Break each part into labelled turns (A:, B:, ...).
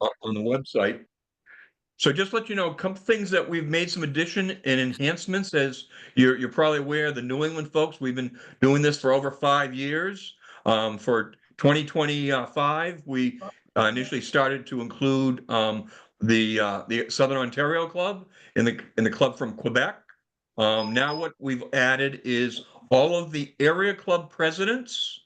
A: on the website. So just let you know, a couple things that we've made some addition and enhancements. As you're probably aware, the New England folks, we've been doing this for over 5 years. For 2025, we initially started to include the Southern Ontario Club and the club from Quebec. Now what we've added is all of the area club presidents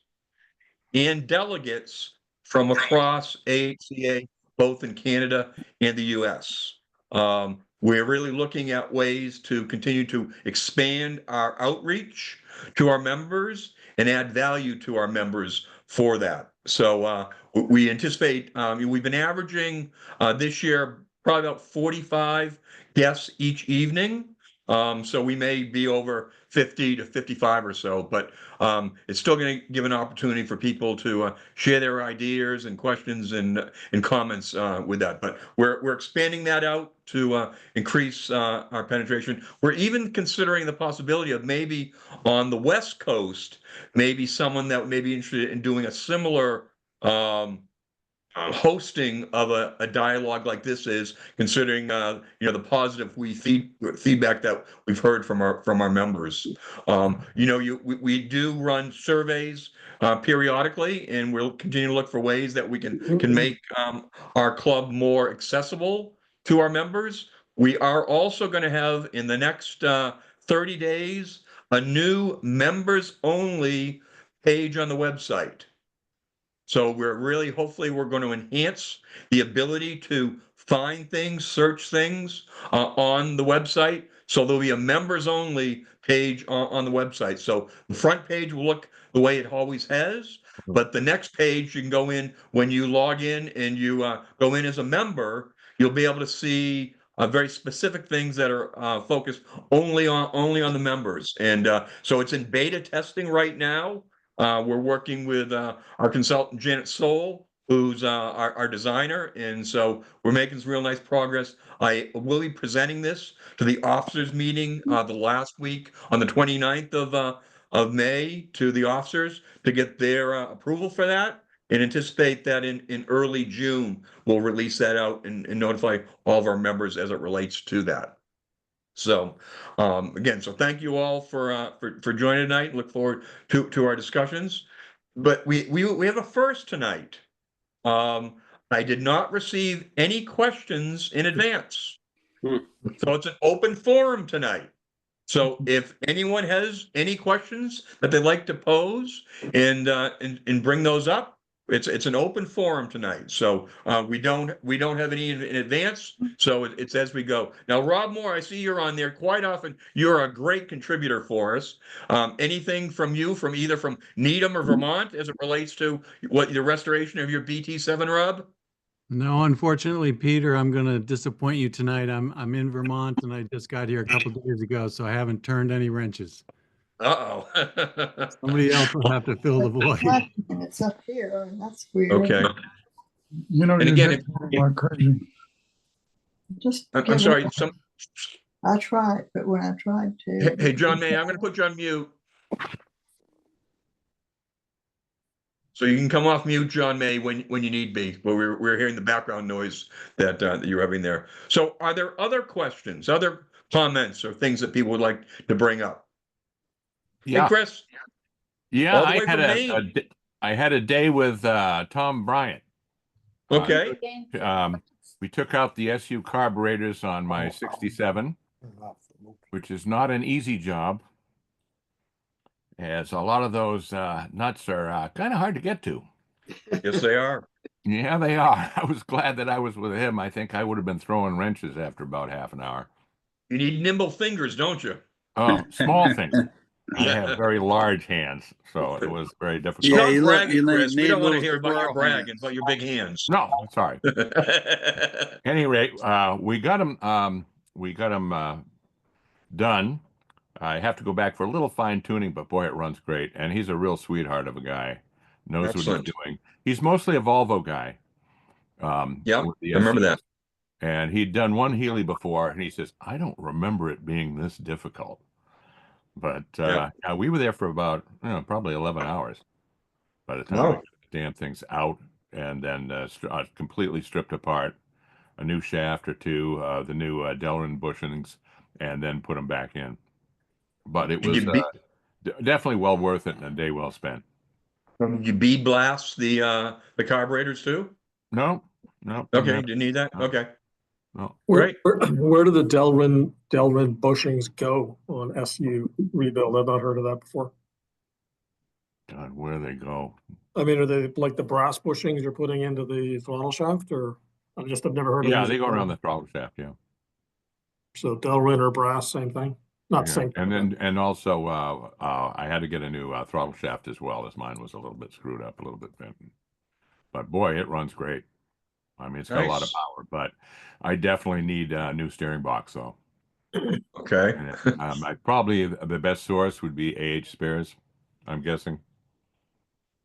A: and delegates from across AHCA, both in Canada and the US. We're really looking at ways to continue to expand our outreach to our members and add value to our members for that. So we anticipate, we've been averaging this year probably about 45 guests each evening. So we may be over 50 to 55 or so, but it's still going to give an opportunity for people to share their ideas and questions and comments with that. But we're expanding that out to increase our penetration. We're even considering the possibility of maybe on the West Coast, maybe someone that may be interested in doing a similar hosting of a dialogue like this is, considering the positive feedback that we've heard from our members. We do run surveys periodically, and we'll continue to look for ways that we can make our club more accessible to our members. We are also going to have in the next 30 days a new members only page on the website. So hopefully we're going to enhance the ability to find things, search things on the website. So there'll be a members only page on the website. So the front page will look the way it always has, but the next page you can go in when you log in and you go in as a member, you'll be able to see very specific things that are focused only on the members. And so it's in beta testing right now. We're working with our consultant, Janet Soul, who's our designer. And so we're making some real nice progress. I will be presenting this to the officers meeting the last week on the 29th of May to the officers to get their approval for that, and anticipate that in early June, we'll release that out and notify all of our members as it relates to that. So again, so thank you all for joining tonight. Look forward to our discussions. But we have a first tonight. I did not receive any questions in advance. So it's an open forum tonight. So if anyone has any questions that they'd like to pose and bring those up, it's an open forum tonight. So we don't have any in advance. So it's as we go. Now, Rob Moore, I see you're on there quite often. You're a great contributor for us. Anything from you, from either from Needham or Vermont, as it relates to what the restoration of your BT7, Rob?
B: No, unfortunately, Peter, I'm going to disappoint you tonight. I'm in Vermont and I just got here a couple days ago, so I haven't turned any wrenches.
A: Uh-oh.
B: Somebody else will have to fill the void.
C: And it's up here, and that's weird.
A: Okay.
D: And again,
A: I'm sorry.
C: I tried, but when I tried to.
A: Hey, John May, I'm going to put you on mute. So you can come off mute, John May, when you need be. But we're hearing the background noise that you're having there. So are there other questions, other comments, or things that people would like to bring up?
E: Yeah.
A: Hey, Chris.
E: Yeah, I had a day with Tom Bryant.
A: Okay.
E: We took out the SU carburetors on my 67, which is not an easy job, as a lot of those nuts are kind of hard to get to.
A: Yes, they are.
E: Yeah, they are. I was glad that I was with him. I think I would have been throwing wrenches after about half an hour.
A: You need nimble fingers, don't you?
E: Oh, small fingers. I have very large hands, so it was very difficult.
A: Stop bragging, Chris. We don't want to hear about your bragging, about your big hands.
E: No, sorry. At any rate, we got him done. I have to go back for a little fine tuning, but boy, it runs great. And he's a real sweetheart of a guy. Knows
A: Excellent.
E: what he's doing. He's mostly a Volvo guy.
A: Yeah, I remember that.
E: And he'd done one Healey before, and he says, I don't remember it being this difficult. But we were there for about probably 11 hours by the time we got the damn things out. and then completely stripped apart, a new shaft or two, the new Delrin bushings, and then put them back in. But it was definitely well worth it and a day well spent.
A: You bead blast the carburetors too?
E: No, no.
A: Okay, you didn't need that?
E: No.
A: Okay.
E: No.
A: Great.
F: Where do the Delrin bushings go on SU rebuild? I've not heard of that before.
E: God, where they go?
F: I mean, are they like the brass bushings you're putting into the throttle shaft, or I've never heard of
E: Yeah,
F: these.
E: they go around the throttle shaft. Yeah.
F: So Delrin or brass, same thing. Not
E: Yeah.
F: same.
E: And also I had to get a new throttle shaft as well, as mine was a little bit screwed up, a little bit bent. But boy, it runs great. I mean, it's got a lot of
A: Nice.
E: power, but I definitely need a new steering box though.
A: Okay.
E: And, I probably the best source would be AH Spares, I'm guessing.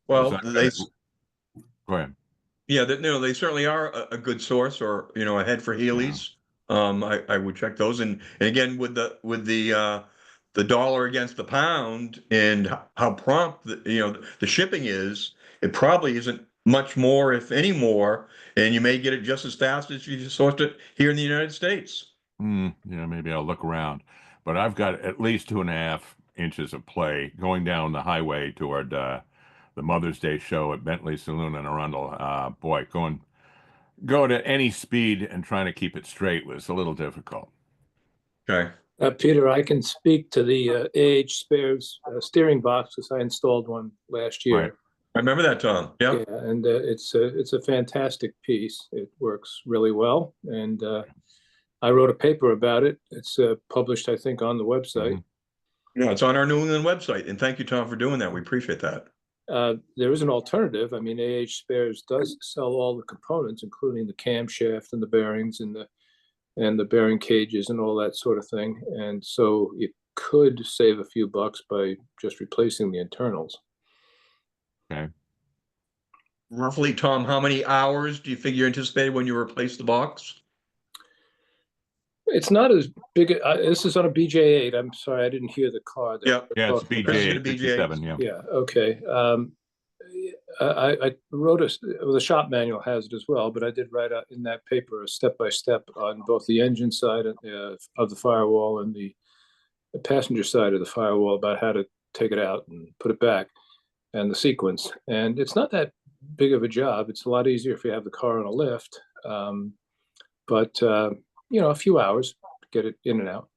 A: Well,
E: Go ahead.
A: yeah, they certainly are a good source, or a head for Healy's. I would check those, and again with the dollar against the pound and how prompt the shipping is, it probably isn't much more, if any more, and you may get it just as fast as you just sourced it here in the United States.
E: Yeah, maybe I'll look around, but I've got at least 2.5 inches of play going down the highway toward the Mother's Day show at Bentley Saloon in Arundel. Boy, go to any speed and trying to keep it straight was a little difficult.
A: Okay.
G: Peter, I can speak to the AH Spares steering box because I installed one last year.
E: Right.
A: I remember that, Tom. Yeah.
G: Yeah, and it's a fantastic piece. It works really well, and I wrote a paper about it. It's published, I think, on the website.
A: Yeah, it's on our New England website, and thank you, Tom, for doing that. We appreciate that.
G: There is an alternative. I mean, AH Spares does sell all the components, including the camshaft and the bearings and the bearing cages and all that sort of thing. And so you could save a few bucks by just replacing the internals.
E: Okay.
A: Roughly, Tom, how many hours do you figure you anticipated when you replaced the box?
G: It's not as big. This is on a BJ8. I'm sorry, I didn't hear the car.
A: Yeah,
E: it's
A: Chris is
E: BJ
A: gonna BJ8.
E: 57. Yeah.
G: Yeah. Okay. I wrote the shop manual has it as well, but I did write out in that paper a step-by-step on both the engine side of the firewall and the passenger side of the firewall about how to take it out and put it back, and the sequence. And it's not that big of a job. It's a lot easier if you have the car on a lift, but a few hours to get it in and out.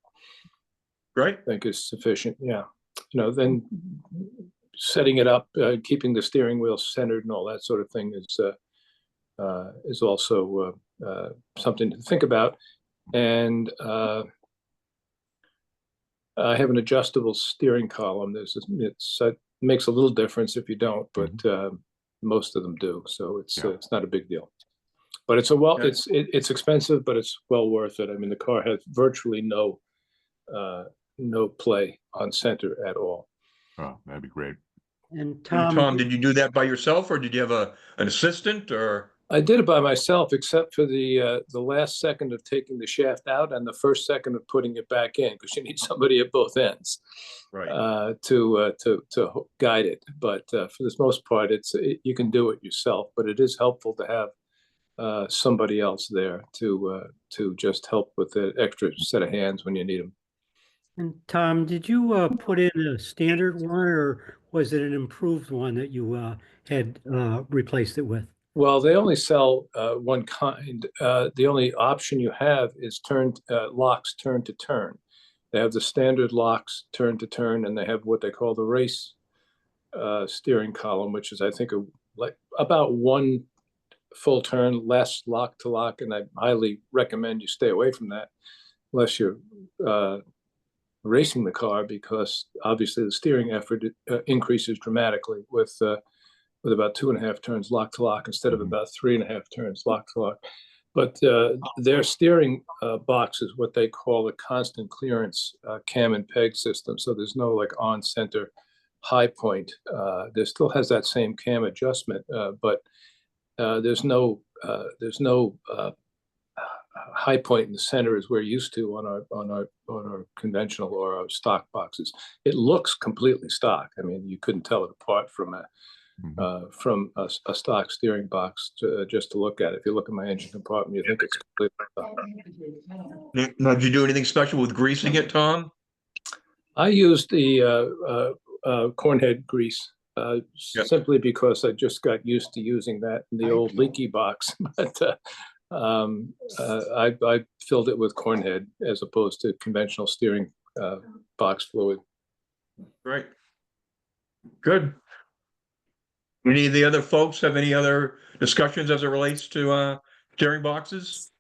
A: Great.
G: I think is sufficient. Yeah. Then setting it up, keeping the steering wheel centered and all that sort of thing is also something to think about. And I have an adjustable steering column. It makes a little difference if you don't, but most of them do. So it's not a big deal. But it's expensive, but it's well worth it. I mean, the car has virtually no play on center at all.
E: Oh, that'd be great.
H: And
A: Tom, did you do that by yourself, or did you have an assistant, or?
G: I did it by myself, except for the last second of taking the shaft out and the first second of putting it back in, because you need somebody at both ends,
A: Right.
G: To guide it. But for the most part, you can do it yourself. But it is helpful to have somebody else there to just help with the extra set of hands when you need them.
H: And Tom, did you put in a standard one, or was it an improved one that you had replaced it with?
G: Well, they only sell one kind. The only option you have is locks turn to turn. They have the standard locks turn to turn, and they have what they call the race steering column, which is, I think, like about one full turn less lock to lock. And I highly recommend you stay away from that unless you're racing the car, because obviously the steering effort increases dramatically with about 2.5 turns lock to lock instead of about 3.5 turns lock to lock. But their steering box is what they call a constant clearance cam and peg system. So there's no like on center high point. There still has that same cam adjustment, but there's no high point in the center as we're used to on our conventional or our stock boxes. It looks completely stock. I mean, you couldn't tell it apart from from a stock steering box just to look at. If you look at my engine compartment, you think it's completely.
A: Now, did you do anything special with greasing it, Tom?
G: I used the cornhead grease simply because I just got used to using that in the old leaky box. But I filled it with cornhead as opposed to conventional steering box fluid.
A: Right. Good. Any of the other folks have any other discussions as it relates to steering boxes?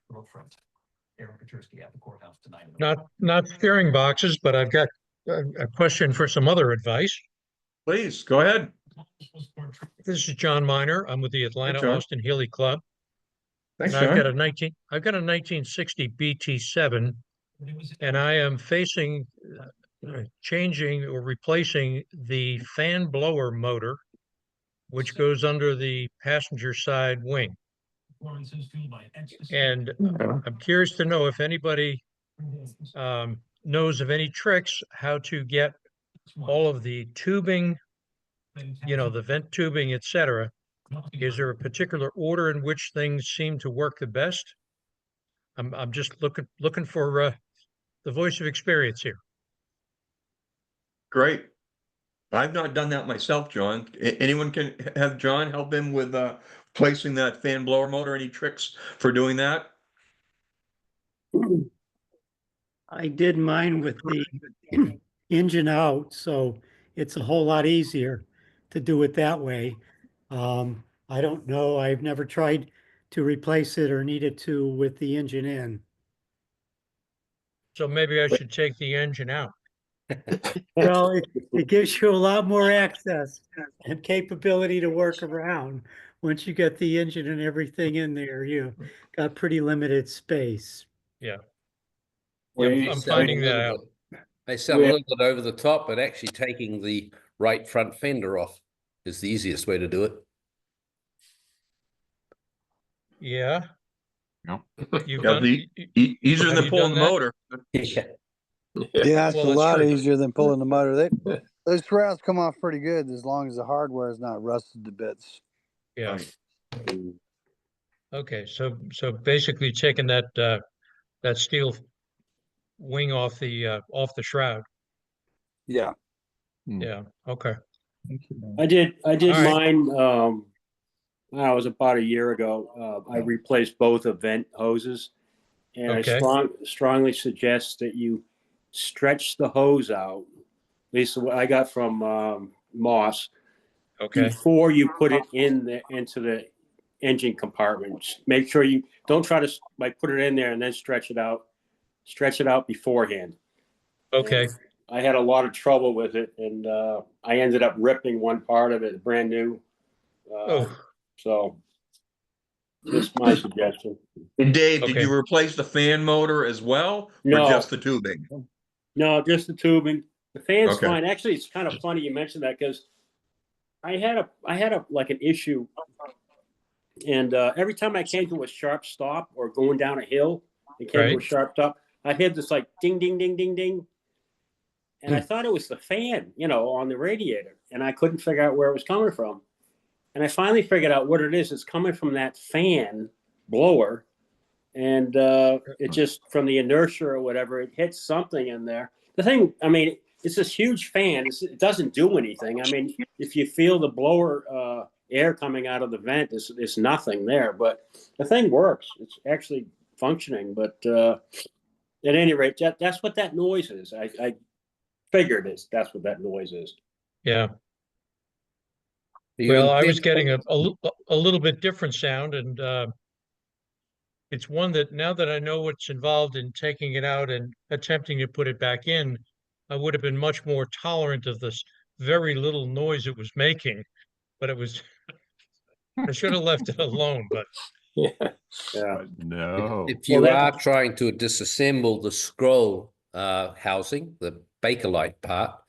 I: Not steering boxes, but I've got a question for some other advice.
A: Please, go ahead.
I: This is John Miner. I'm with the Atlanta
A: John.
I: Austin-Healey Club.
A: Thanks,
I: And I've got a
A: John.
I: I've got a 1960 BT7, and I am facing changing or replacing the fan blower motor, which goes under the passenger side wing. And I'm curious to know if anybody knows of any tricks how to get all of the tubing, the vent tubing, etc. Is there a particular order in which things seem to work the best? I'm just looking for the voice of experience here.
A: Great. I've not done that myself, John. Anyone can have John help him with placing that fan blower motor? Any tricks for doing that?
H: I did mine with the engine out, so it's a whole lot easier to do it that way. I don't know. I've never tried to replace it or needed to with the engine in.
I: So maybe I should take the engine out.
H: Well, it gives you a lot more access and capability to work around. Once you get the engine and everything in there, you got pretty limited space.
I: Yeah.
J: Well,
I: I'm finding that out.
J: They sound a little bit over the top, but actually taking the right front fender off is the easiest way to do it.
I: Yeah.
E: No.
I: You've
A: Yeah,
I: done,
A: easier
I: have
A: than
I: you
A: pulling
I: done
A: the
I: that?
A: motor.
J: Yeah.
C: Yeah, it's
I: Well,
C: a
I: that's
C: lot
I: true.
C: easier than pulling the motor. Those shrouds come off pretty good as long as the hardware is not rusted to bits.
I: Yeah. Okay. So basically taking that that steel wing off the shroud.
C: Yeah.
I: Yeah. Okay.
H: I did
I: All right.
H: mine, that was about a year ago. I replaced both of vent hoses. And
I: Okay.
H: I strongly suggest that you stretch the hose out. At least what I got from Moss.
I: Okay.
H: Before you put it into the engine compartment. Make sure you don't try to put it in there and then stretch it out. Stretch it out beforehand.
I: Okay.
H: And I had a lot of trouble with it, and I ended up ripping one part of it brand new. So just my suggestion.
A: And Dave, did
I: Okay.
A: you replace the fan motor as well,
H: No.
A: or just the tubing?
H: No, just the tubing. The fan's
A: Okay.
H: fine. Actually, it's kind of funny you mentioned that because I had an issue, and every time I came to a sharp stop or going down a hill and came to a
I: Right.
H: sharp stop, I had this like ding, ding, ding, ding, ding, and I thought it was the fan, on the radiator, and I couldn't figure out where it was coming from. And I finally figured out what it is. It's coming from that fan blower, and it just from the inertia or whatever, it hits something in there. The thing, I mean, it's this huge fan. It doesn't do anything. I mean, if you feel the blower air coming out of the vent, it's nothing there. But the thing works. It's actually functioning. But at any rate, that's what that noise is. I figured that's what that noise is.
I: Yeah.
J: You
I: Well, I
J: intend-
I: was getting a little bit different sound, and it's one that now that I know what's involved in taking it out and attempting to put it back in, I would have been much more tolerant of this very little noise it was making. But I should have left it alone. But
G: Yeah.
E: But no.
J: If you
H: Well,
J: are trying to disassemble the scroll housing, the Bakelite part,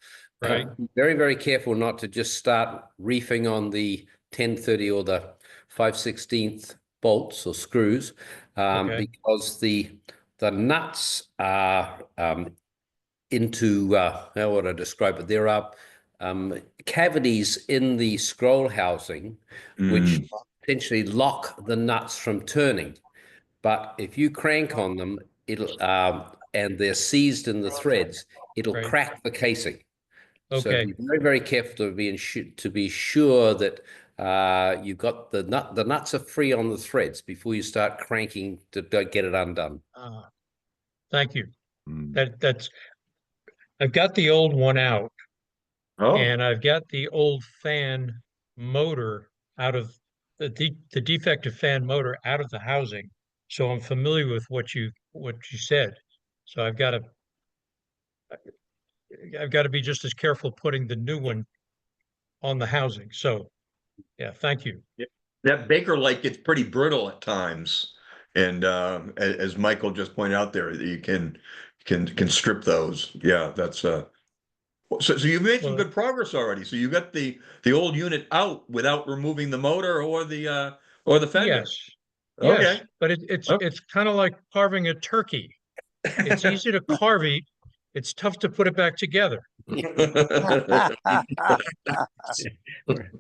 I: right.
J: very, very careful not to just start reefing on the 1030 or the 5/16 bolts or screws,
I: Okay.
J: because the nuts are into how would I describe it? There are cavities in the scroll housing, which
A: Mm.
J: essentially lock the nuts from turning. But if you crank on them, it'll and they're seized in the threads, it'll
I: Right.
J: crack the casing. So
I: Okay.
J: be very, very careful to be sure that you've got the nuts are free on the threads before you start cranking to get it undone.
I: Thank you.
E: Mm.
I: That's I've got the old one out,
A: Oh,
I: and I've got the old fan motor out of the defective fan motor out of the housing. So I'm familiar with what you said. So I've got to be just as careful putting the new one on the housing. So yeah, thank you.
A: that Baker light gets pretty brittle at times. And as Michael just pointed out there, you can strip those. Yeah, that's so you've made some
I: Well,
A: good progress already. So you got the old unit out without removing the motor or the fender.
I: yes,
A: Okay.
I: yes, but it's kind of like carving a turkey. It's easy to carve it. It's tough to put it back together.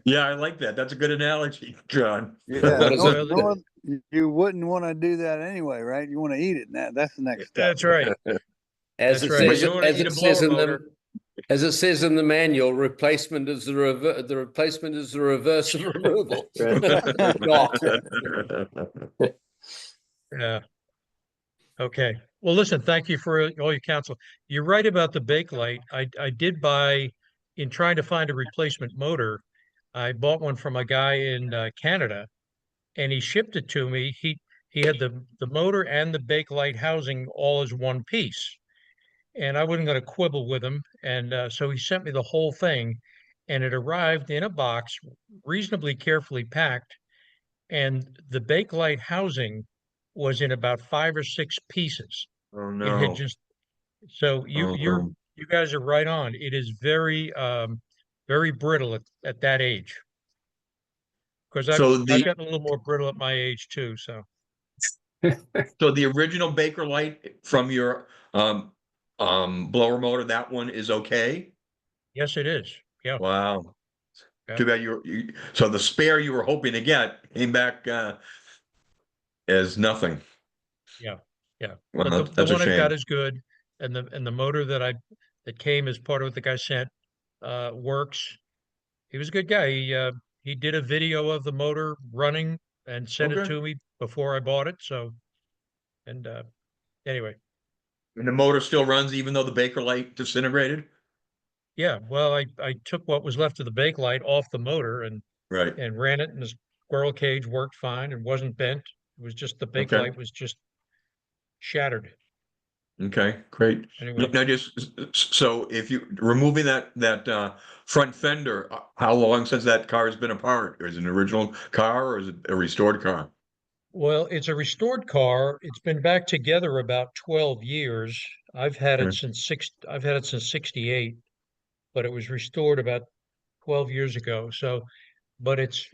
A: Yeah, I like that. That's a good analogy, John.
C: Yeah,
J: What is it?
C: you wouldn't want to do that anyway, right? You want to eat it. That's the next step.
I: That's right.
J: As
I: That's
J: it
I: right.
A: But
J: says,
A: you don't want to
J: as
A: eat a
J: it says
A: blower
J: in
A: motor.
J: as it says in the manual, replacement is the replacement is the reverse of removal. Not.
I: Yeah. Okay. Well, listen, thank you for all your counsel. You're right about the bake light. I did buy, in trying to find a replacement motor, I bought one from a guy in Canada, and he shipped it to me. He had the motor and the bake light housing all as one piece, and I wasn't going to quibble with him, and so he sent me the whole thing, and it arrived in a box, reasonably carefully packed, and the bake light housing was in about 5 or 6 pieces.
A: Oh
I: It had
A: no.
I: just so
A: Oh,
I: you guys are right on. It is very brittle at that age. Because
A: so
I: I've
A: the
I: gotten a little more brittle at my age too. So
A: so the original Baker light from your blower motor, that one is okay.
I: yes, it is. Yeah.
A: Wow.
I: Yeah.
A: Too bad so the spare you were hoping to get came back as nothing.
I: Yeah. Yeah.
A: Well,
I: But the
A: that's a
I: one I've got
A: shame.
I: is good. And the motor that came as part of what the guy sent works. He was a good guy. He did a video of the motor running and sent it
A: Okay.
I: to me before I bought it. So and anyway,
A: And the motor still runs even though the Baker light disintegrated?
I: yeah, well, I took what was left of the bake light off the motor
A: Right.
I: and ran it, and the squirrel cage worked fine and wasn't bent. It was just the bake
A: Okay.
I: light was just shattered.
A: Okay, great.
I: Anyway,
A: Now just so if you removing that front fender, how long since that car has been apart? Is it an original car or is it a restored car?
I: well, it's a restored car. It's been back together about 12 years.
A: Okay.
I: I've had it since 68, but it was restored about 12 years ago. So, but it's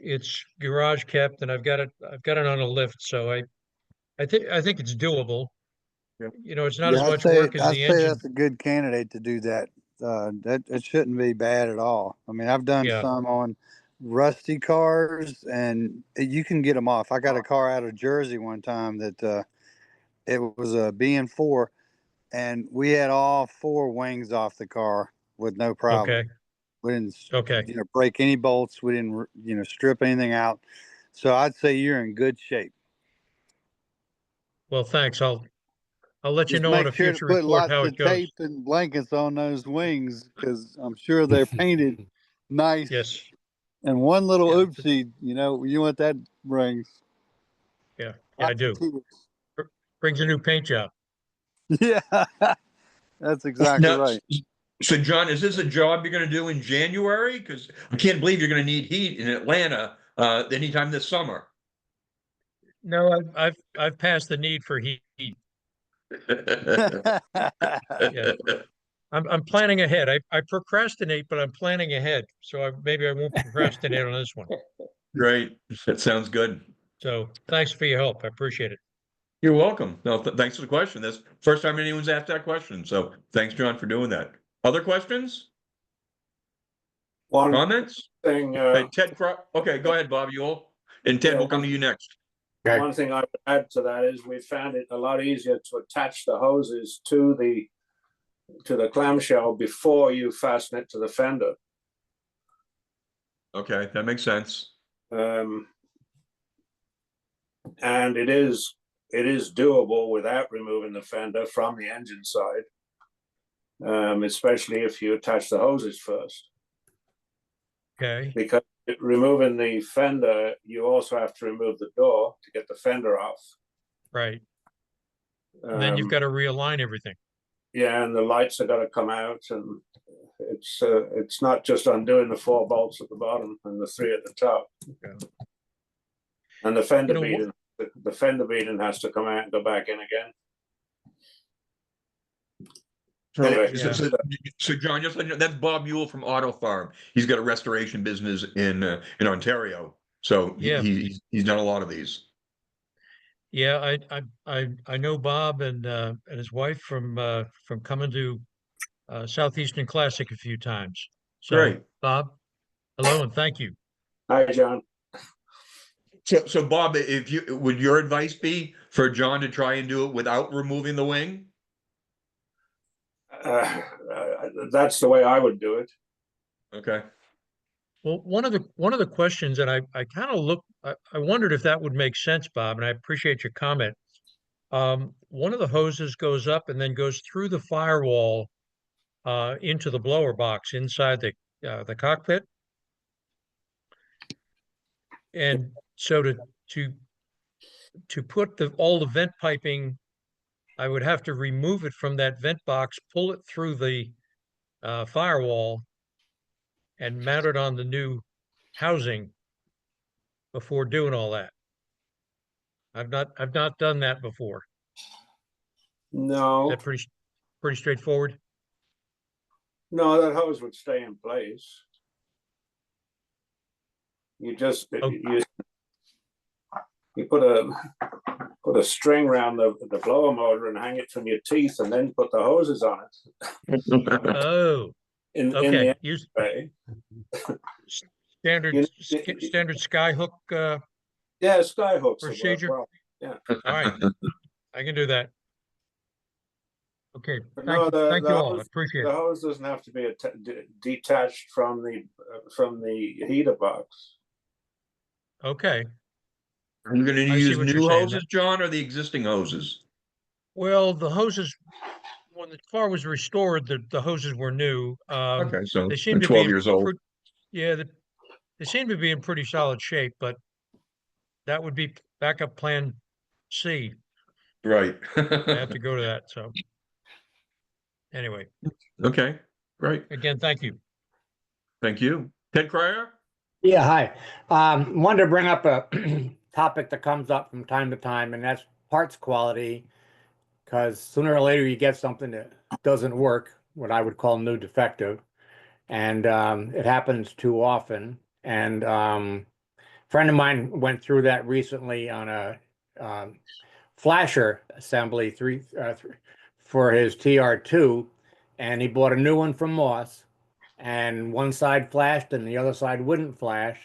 I: garage kept, and I've got it on a lift. So I think it's doable.
A: Yeah.
I: You know, it's not as
C: Yeah,
I: much work as
C: I'd
I: the
C: say
I: engine.
C: that's a good candidate to do that. That it shouldn't be bad at all. I mean, I've done
I: Yeah.
C: some on rusty cars, and you can get them off. I got a car out of Jersey one time that it was a BN4, and we had all 4 wings off the car with no problem.
I: Okay.
C: We didn't,
I: Okay.
C: break any bolts. We didn't, strip anything out. So I'd say you're in good shape.
I: Well, thanks. I'll let you
C: Just
I: know on
C: make
I: a
C: sure to
I: future
C: put
I: report
C: lots
I: how
C: of
I: it goes.
C: tape and blankets on those wings because I'm sure they're painted nice.
I: Yes.
C: And one little
I: Yeah.
C: oopsie, you know what that brings.
I: Yeah. Yeah, I
C: Lots of
I: do. Brings a new paint job.
C: tears. Yeah, that's exactly
A: Now,
C: right.
A: so John, is this a job you're going to do in January? Because I can't believe you're going to need heat in Atlanta anytime this summer.
I: No, I've passed the need for heat. Yeah. I'm planning ahead. I procrastinate, but I'm planning ahead. So maybe I won't procrastinate on this one.
A: Great. That sounds good.
I: So thanks for your help. I appreciate it.
A: You're welcome. No, thanks for the question. That's the first time anyone's asked that question. So thanks, John, for doing that. Other questions?
G: One
A: Comments?
G: thing,
A: Hey, Ted, okay, go ahead, Bob Ewell. And Ted,
G: Yeah,
A: we'll come to you next.
G: one thing I would add to that is we found it a lot easier to attach the hoses to the clamshell before you fasten it to the fender.
A: Okay, that makes sense.
G: And it is doable without removing the fender from the engine side, especially if you attach the hoses first.
I: Okay.
G: Because removing the fender, you also have to remove the door to get the fender off.
I: Right. And then you've got to realign everything.
G: Yeah, and the lights are going to come out, and it's not just undoing the 4 bolts at the bottom and the 3 at the top.
I: Yeah.
G: And the fender beading has to come out and go back in again.
A: So,
G: Anyway,
A: so John, just let you know, that's Bob Ewell from Auto Farm. He's got a restoration business in Ontario. So
I: Yeah.
A: he's done a lot of these.
I: Yeah, I know Bob and his wife from coming to Southeastern Classic a few times. So
A: Great.
I: Bob, hello and thank you.
G: Hi, John.
A: So Bob, would your advice be for John to try and do it without removing the wing?
G: That's the way I would do it.
A: Okay.
I: Well, one of the questions, and I kind of I wondered if that would make sense, Bob, and I appreciate your comment. One of the hoses goes up and then goes through the firewall into the blower box inside the cockpit. And so to put all the vent piping, I would have to remove it from that vent box, pull it through the firewall, and mount it on the new housing before doing all that. I've not done that before.
G: No.
I: Is that pretty straightforward?
G: No, that hose would stay in place. You just you put a string around the blower motor and hang it from your teeth, and then put the hoses on it.
I: Oh,
G: in
I: okay.
G: Use
I: standard skyhook.
G: Yeah, skyhooks
I: procedure.
G: well. Yeah.
I: All right, I can do that. Okay,
G: No,
I: thank you all. I appreciate it.
G: The hose doesn't have to be detached from the heater box.
I: Okay.
A: Are you going to use new hoses, John, or the existing hoses?
I: Well, the hoses, when the car was restored, the hoses were new.
A: Okay, so
I: they seem to
A: 12
I: be
A: years old.
I: Yeah, they seem to be in pretty solid shape, but that would be backup plan C.
A: Right.
I: I have to go to that. So anyway.
A: Okay, great.
I: Again, thank you.
A: Thank you. Ted Cryer?
K: Yeah, hi. Wanted to bring up a topic that comes up from time to time, and that's parts quality, because sooner or later you get something that doesn't work, what I would call new defective, and it happens too often. And a friend of mine went through that recently on a flasher assembly for his TR2, and he bought a new one from Moss, and one side flashed and the other side wouldn't flash.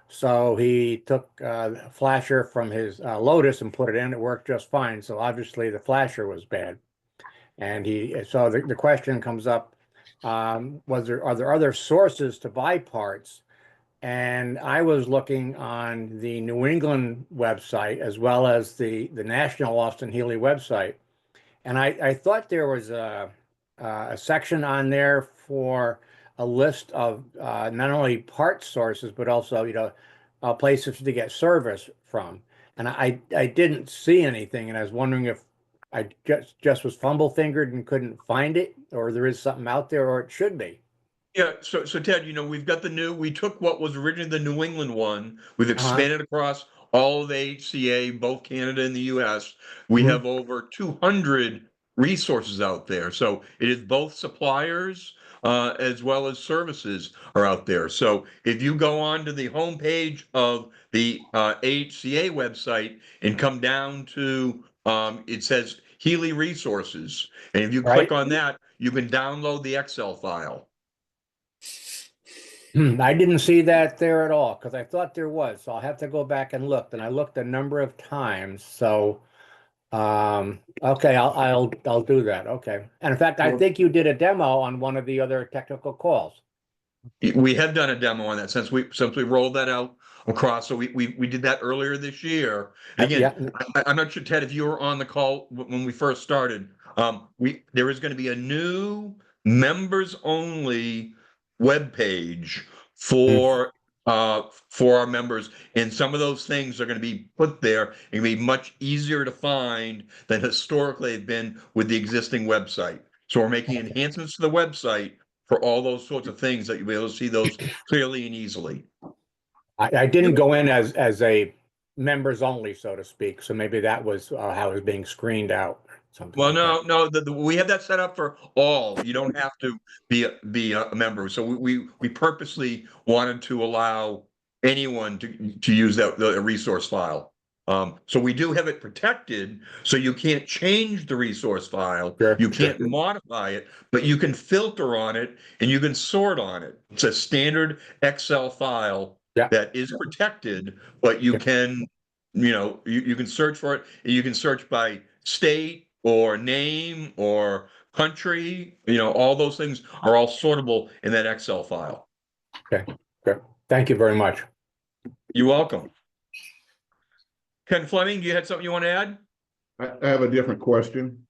K: So he took a flasher from his Lotus and put it in. It worked just fine. So obviously the flasher was bad. And so the question comes up, are there other sources to buy parts? And I was looking on the New England website as well as the national Austin-Healey website. And I thought there was a section on there for a list of not only part sources, but also, places to get service from. And I didn't see anything, and I was wondering if I just was fumble fingered and couldn't find it, or there is something out there, or it should be.
A: Yeah, so Ted, we've got we took what was originally the New England one, we've expanded across all of the HCA, both Canada and the US. We have over 200 resources out there. So it is both suppliers as well as services are out there. So if you go on to the homepage of the HCA website and come down to, it says Healey Resources. And if you click on that, you can download the Excel file.
K: I didn't see that there at all because I thought there was. So I'll have to go back and look. And I looked a number of times. So okay, I'll do that. Okay. And in fact, I think you did a demo on one of the other technical calls.
A: We have done a demo on that since we rolled that out across. So we did that earlier this year. Again, I'm not sure, Ted, if you were on the call when we first started. There is going to be a new members only webpage for our members, and some of those things are going to be put there and be much easier to find than historically have been with the existing website. So we're making enhancements to the website for all those sorts of things that you'll be able to see those clearly and easily.
K: I didn't go in as a members only, so to speak. So maybe that was how it was being screened out. Something
A: Well,
K: like
A: no, we have that set up for all. You don't have to be a member. So we purposely wanted to allow anyone to use the resource file. So we do have it protected, so you can't change the resource file.
K: Sure,
A: You can't modify it, but you can filter on it and you can sort on it. It's a standard Excel file that is protected, but you can, you can search for it. You can search by state or name or country. All those things are all sortable in that Excel file.
K: Okay, good. Thank you very much.
A: You're welcome. Ken Fleming, you had something you want to add?
L: I have a different question.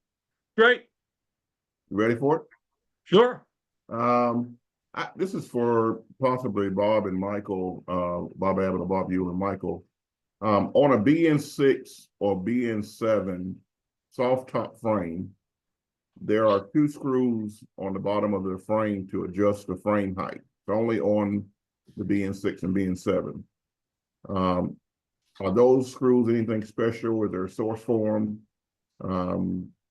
A: Great.
L: You ready for it?
A: Sure.
L: This is for possibly Bob and Michael, Bob Abbott or Bob Ewell and Michael. On a BN6 or BN7 soft top frame, there are 2 screws on the bottom of the frame to adjust the frame height. It's only on the BN6 and BN7. Are those screws anything special? Is there a source for them?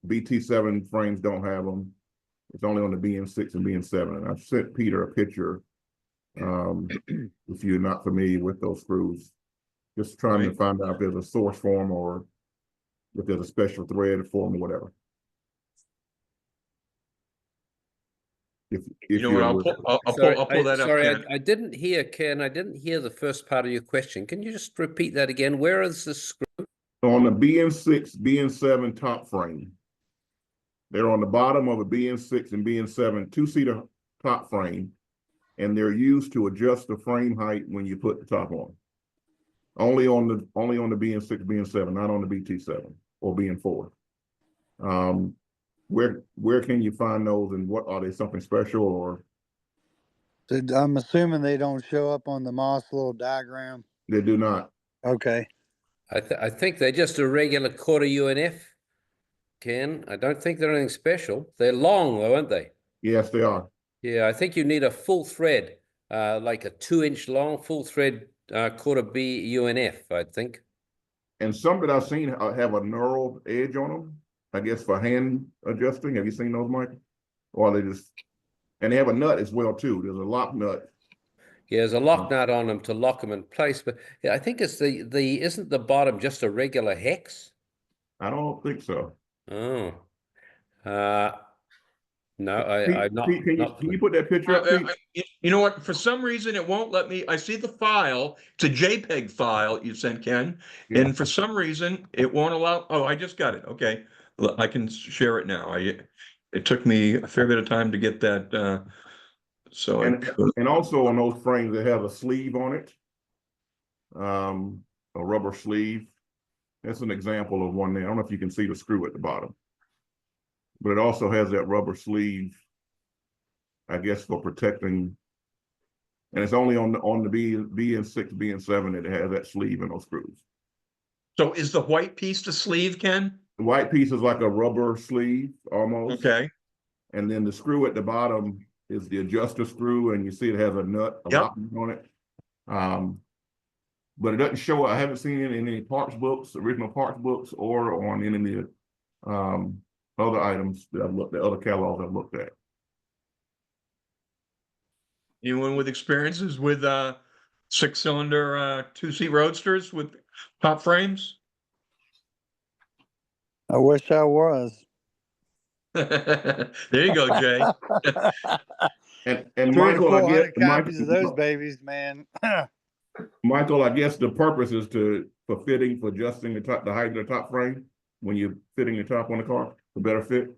L: BT7 frames don't have them. It's only on the BN6 and BN7. And I've sent Peter a picture if you're not familiar with those screws. Just trying to find out if there's a source for them or if there's a special thread for them or whatever.
A: I'll pull that up.
J: Sorry, I didn't hear, Ken. I didn't hear the first part of your question. Can you just repeat that again? Where is the screw?
L: On the BN6, BN7 top frame. They're on the bottom of a BN6 and BN7 2-seater top frame, and they're used to adjust the frame height when you put the top on. Only on the BN6, BN7, not on the BT7 or BN4. Where can you find those, and what are they, something special or?
C: I'm assuming they don't show up on the Moss little diagram.
L: They do not.
C: Okay.
J: I think they're just a regular quarter UNF, Ken. I don't think they're anything special. They're long though, aren't they?
L: Yes, they are.
J: Yeah, I think you need a full thread, like a 2-inch long full thread quarter B UNF, I think.
L: And some that I've seen have a knurled edge on them, I guess for hand adjusting. Have you seen those, Mike? Or are they just, and they have a nut as well too. There's a lock nut.
J: Yeah, there's a lock nut on them to lock them in place, but yeah, I think it's isn't the bottom just a regular hex?
L: I don't think so.
J: Oh, no, I'm not.
L: Pete, can you put that picture up, Pete?
A: You know what? For some reason, it won't let me. I see the file. It's a JPEG file you sent, Ken, and for some reason, it won't allow. Oh, I just got it. Okay, I can share it now. It took me a fair bit of time to get that. And
L: also on those frames, they have a sleeve on it, a rubber sleeve. That's an example of one there. I don't know if you can see the screw at the bottom, but it also has that rubber sleeve, I guess, for protecting. And it's only on the BN6, BN7 that it has that sleeve and those screws.
A: So is the white piece the sleeve, Ken?
L: The white piece is like a rubber sleeve almost.
A: Okay.
L: And then the screw at the bottom is the adjuster screw, and you see it has a nut, lock on it. But it doesn't show. I haven't seen it in any parts books, original parts books, or on any of the other items that I've looked at, other catalogs I've looked at.
A: Anyone with experiences with 6-cylinder 2-seat roadsters with top frames?
C: I wish I was.
A: There you go, Jay.
L: And
C: 300 to
L: Michael, I
C: 400
L: guess
C: copies of those babies, man.
L: Michael, I guess the purpose is for fitting, for adjusting the top, the height of the top frame when you're fitting the top on the car for better fit.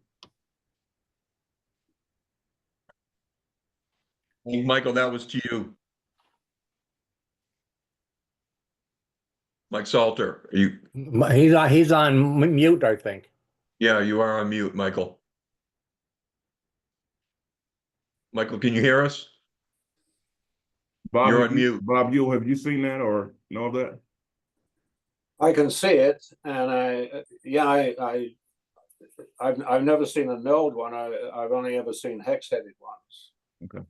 A: Michael, that was to you. Mike Salter, you,
K: He's on mute, I think.
A: yeah, you are on mute, Michael. Michael, can you hear us?
L: Bob,
A: You're on mute.
L: Bob, have you seen that or know of that?
M: I can see it, and I've never seen a milled one. I've only ever seen hex-headed ones.
L: Okay.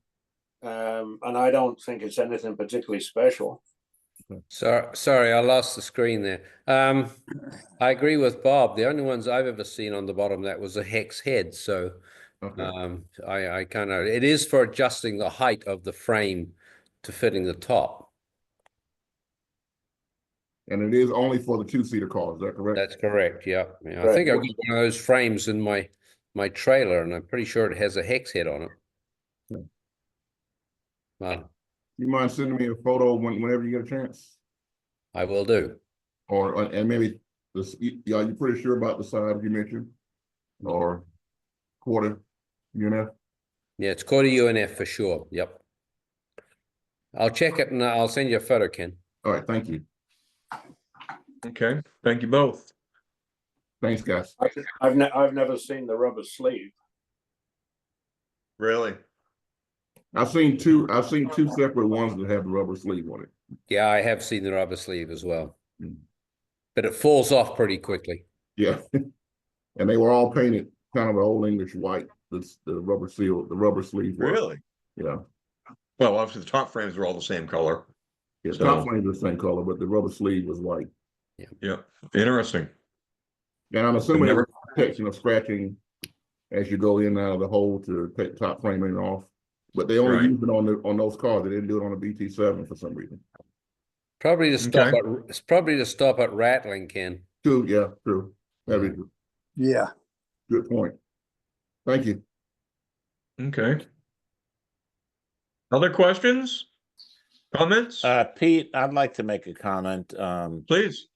M: And I don't think it's anything particularly special.
J: Sorry, I lost the screen there. I agree with Bob. The only ones I've ever seen on the bottom that was a hex head. So
L: Okay.
J: I kind of, it is for adjusting the height of the frame to fitting the top.
L: And it is only for the two-seater cars, is that correct?
J: That's correct. Yeah. I think I've got one of those frames in my trailer, and I'm pretty sure it has a hex head on it. Wow.
L: You mind sending me a photo whenever you get a chance?
J: I will do.
L: Or and maybe this, are you pretty sure about the size you mentioned? Or quarter UNF?
J: Yeah, it's quarter UNF for sure. Yep. I'll check it and I'll send you a photo, Ken.
L: All right, thank you.
A: Okay, thank you both.
L: Thanks, guys.
M: I've never seen the rubber sleeve.
A: Really?
L: I've seen two separate ones that have the rubber sleeve on it.
J: Yeah, I have seen the rubber sleeve as well. But it falls off pretty quickly.
L: Yeah. And they were all painted kind of an old English white, the rubber sleeve.
A: Really?
L: Yeah.
A: Well, obviously the top frames were all the same color.
L: Yeah, top frames are the same color, but the rubber sleeve was white.
A: Yeah. Interesting.
L: And I'm assuming there's protection of scratching as you go in and out of the hole to take the top framing off. But they only use it on those cars. They didn't do it on a BT7 for some reason.
J: Probably to stop it. It's probably to stop it rattling, Ken.
L: True. Yeah. True.
C: Yeah.
L: Good point. Thank you.
A: Okay. Other questions? Comments?
N: Pete, I'd like to make a comment.
A: Please.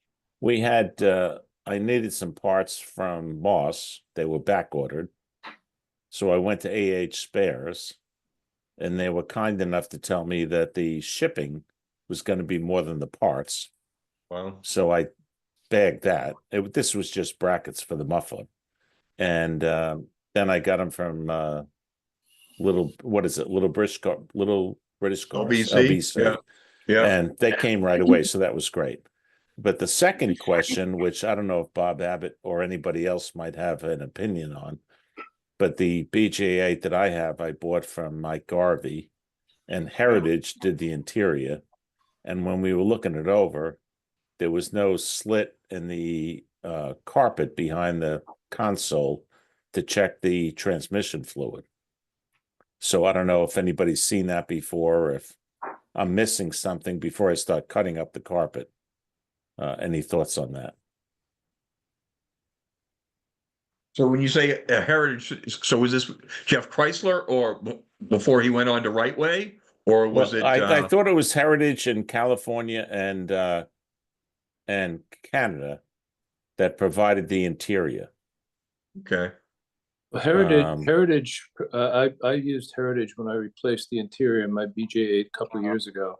N: We had I needed some parts from Moss. They were back ordered. So I went to AH Spares, and they were kind enough to tell me that the shipping was going to be more than the parts.
A: Wow.
N: So I bagged that. This was just brackets for the muffler. And then I got them from Little British Cars. LBC.
A: Yeah.
N: And they came right away. So that was great. But the second question, which I don't know if Bob Abbott or anybody else might have an opinion on, but the BJ8 that I have, I bought from Mike Garvey, and Heritage did the interior. And when we were looking it over, there was no slit in the carpet behind the console to check the transmission fluid. So I don't know if anybody's seen that before, or if I'm missing something before I start cutting up the carpet. Any thoughts on that?
A: So when you say a Heritage, so was this Jeff Chrysler or before he went on to Right Way, or was it?
N: I thought it was Heritage in California and Canada that provided the interior.
A: Okay.
G: Well, Heritage. I used Heritage when I replaced the interior in my BJ8 a couple of years ago.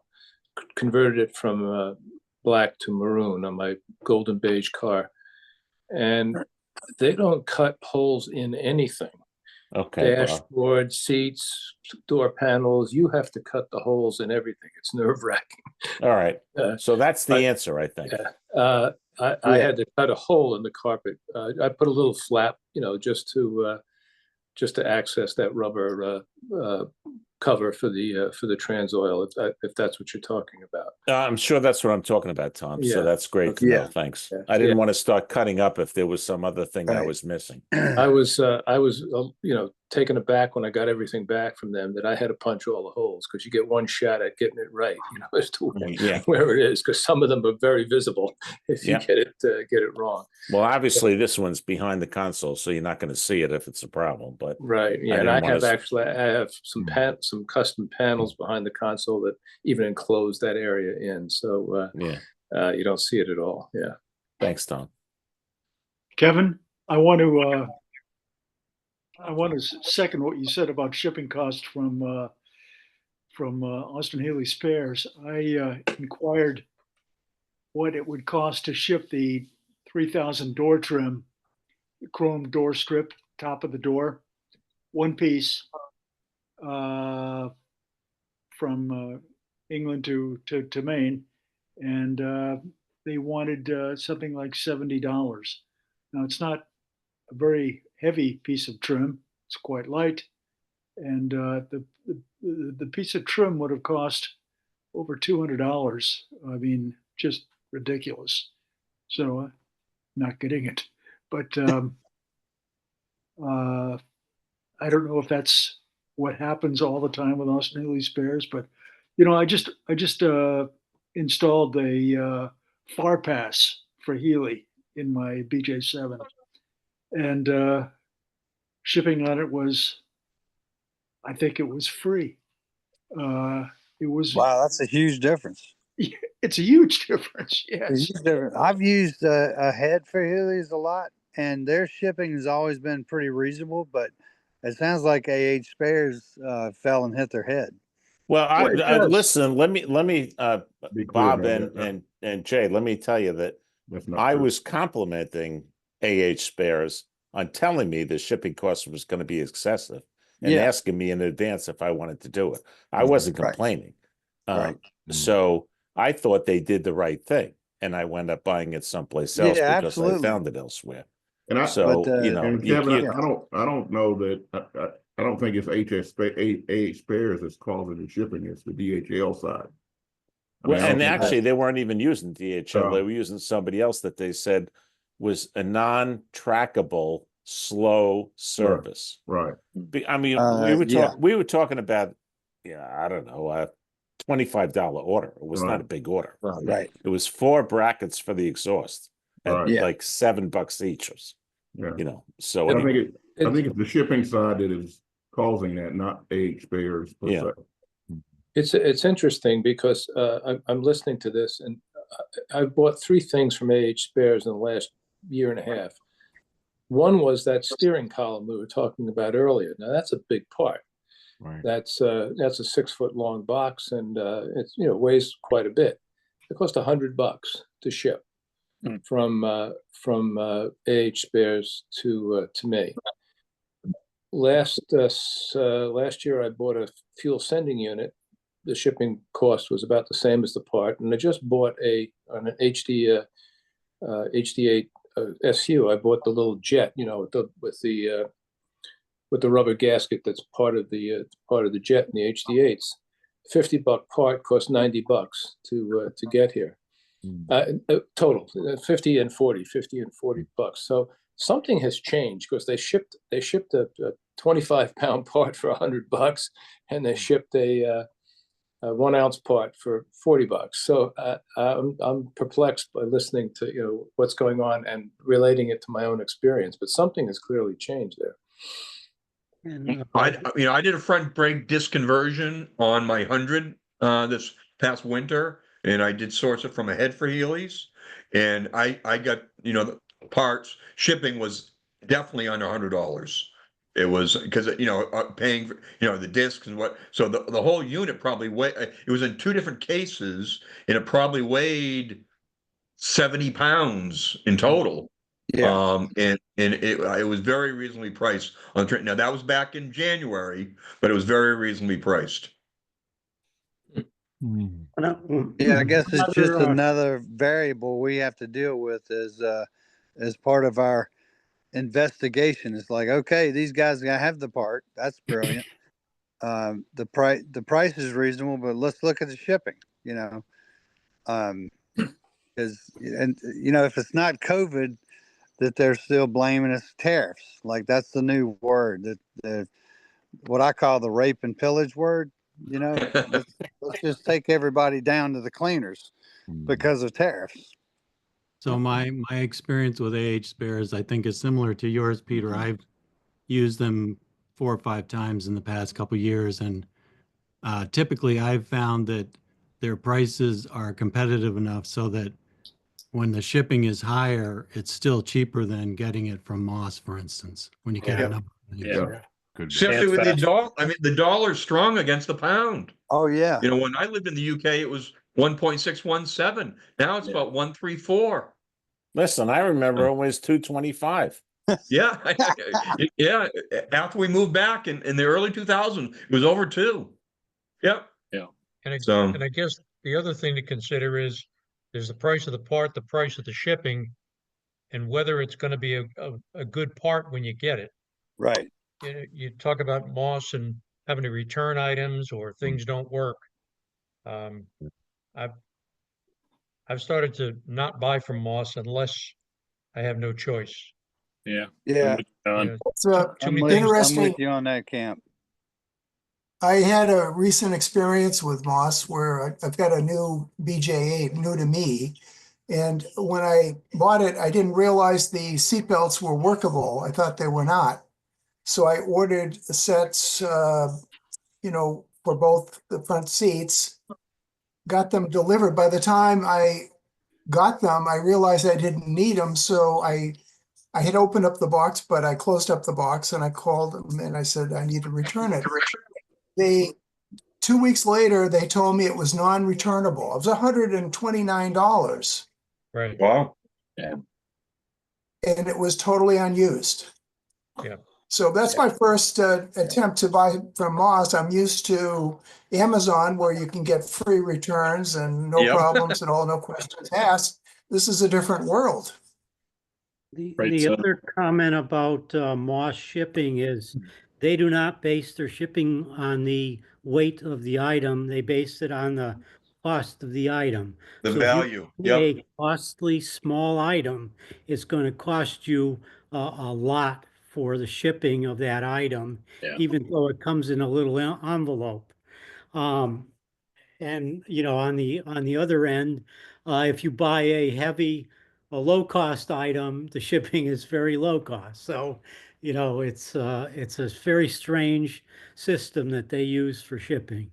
G: Converted it from black to maroon on my golden beige car, and they don't cut holes in anything.
N: Okay.
G: Dashboard, seats, door panels. You have to cut the holes in everything. It's nerve-wracking.
N: All right. So that's the answer, I think.
G: I had to cut a hole in the carpet. I put a little flap, just to access that rubber cover for the trans oil, if that's what you're talking about.
N: I'm sure that's what I'm talking about, Tom.
G: Yeah.
N: So that's great to know. Thanks.
G: Yeah.
N: I didn't want to start cutting up if there was some other thing I was missing.
G: I was taken aback when I got everything back from them that I had to punch all the holes, because you get one shot at getting it right, as to where it is, because some of them are very visible if you get it wrong.
N: Well, obviously this one's behind the console, so you're not going to see it if it's a problem. But
G: right, yeah, and I have some custom panels behind the console that even enclose that area in, so you don't see it at all. Yeah.
N: Thanks, Tom.
D: Kevin, I want to second what you said about shipping costs from Austin-Healey Spares. I inquired what it would cost to ship the 3000 door trim, chrome door strip, top of the door, one piece, from England to Maine, and they wanted something like $70. Now, it's not a very heavy piece of trim. It's quite light, and the piece of trim would have cost over $200. I mean, just ridiculous. So, not getting it, but I don't know if that's what happens all the time with Austin-Healey Spares, but I just installed a FAR pass for Healey in my BJ7, and shipping on it was, I think it was free. It was,
C: wow, that's a huge difference.
D: It's a huge difference. Yes,
C: I've used a head for Healey's a lot, and their shipping has always been pretty reasonable. But it sounds like AH Spares fell and hit their head.
N: Well, listen. Let me, Bob and Jay. Let me tell you that I was complimenting AH Spares on telling me the shipping cost was going to be excessive and asking me in advance if I wanted to do it. I wasn't complaining. So I thought they did the right thing, and I wound up buying it someplace else because I found it elsewhere.
L: And
N: and
L: Kevin, I don't know that I don't think it's AH Spares that's causing the shipping. It's the DHL side.
N: And actually, they weren't even using DHL. They were using somebody else that they said was a non-trackable, slow service.
L: Right.
N: I mean, we were talking about, I don't know, a $25 order. It was not a big order.
C: Right.
N: It was 4 brackets for the exhaust at like $7 each. So
L: I think it's the shipping side that is causing that, not AH Spares per se.
G: It's interesting because I'm listening to this, and I've bought 3 things from AH Spares in the last year and a half. One was that steering column we were talking about earlier. Now that's a big part.
E: Right.
G: That's a 6-foot long box, and it weighs quite a bit. It cost $100 to ship from AH Spares to me. Last year I bought a fuel sending unit. The shipping cost was about the same as the part, and I just bought an HD8 SU. I bought the little jet, with the rubber gasket that's part of the jet in the HD8s. $50 part cost $90 to get here. Total 50 and 40 bucks. So something has changed, because they shipped a 25-pound part for $100, and they shipped a 1 ounce part for $40. So I'm perplexed by listening to what's going on and relating it to my own experience. But something has clearly changed there.
A: I did a front brake disc conversion on my 100 this past winter, and I did source it from a head for Healey's, and I got the parts. Shipping was definitely under $100. It was because paying for the discs and what, so the whole unit probably it was in 2 different cases, and it probably weighed 70 pounds in total. And it was very reasonably priced on the train. Now that was back in January, but it was very reasonably priced.
C: Yeah, I guess it's just another variable we have to deal with as part of our investigation. It's like, okay, these guys gotta have the part. That's brilliant. The price is reasonable, but let's look at the shipping. Because if it's not COVID, that they're still blaming us tariffs. Like that's the new word, that the what I call the rape and pillage word. You know, let's just take everybody down to the cleaners because of tariffs.
B: So my experience with AH spares, I think, is similar to yours, Peter. I've used them 4 or 5 times in the past couple of years, and typically I've found that their prices are competitive enough so that when the shipping is higher, it's still cheaper than getting it from Moss, for instance, when you get
E: Yeah.
B: a number of things.
E: Yeah. Could be.
A: Especially with the dollar. I mean, the dollar's strong against the pound.
C: Oh yeah.
A: You know, when I lived in the UK, it was 1.617. Now it's about 134.
N: Listen, I remember it was 225.
A: Yeah, yeah. After we moved back in the early 2000s, it was over 2. Yep.
E: Yeah.
I: And I guess the other thing to consider is there's the price of the part, the price of the shipping, and whether it's going to be a good part when you get it.
C: Right.
I: You talk about Moss and having to return items or things don't work. I've started to not buy from Moss unless I have no choice.
E: Yeah.
C: Yeah.
I: You know,
O: It's
I: too many things.
C: I'm
O: interesting.
C: with you on that, Camp.
O: I had a recent experience with Moss where I've got a new BJ8, new to me. And when I bought it, I didn't realize the seatbelts were workable. I thought they were not. So I ordered sets, for both the front seats, got them delivered. By the time I got them, I realized I didn't need them. So I had opened up the box, but I closed up the box and I called them and I said, I need to return it. 2 weeks later, they told me it was non-returnable. It was $129.
I: Right.
A: Wow.
E: Yeah.
O: And it was totally unused.
I: Yeah.
O: So that's my first attempt to buy from Moss. I'm used to Amazon where you can get free returns and no problems at all, no questions asked. This is a different world.
H: The other comment about Moss shipping is they do not base their shipping on the weight of the item. They base it on the cost of the item.
A: The
H: So
A: value.
H: if you a costly small item, it's going to cost you a lot for the shipping of that item, even though it comes in a little envelope. And on the other end, if you buy a low cost item, the shipping is very low cost. So, it's a very strange system that they use for shipping.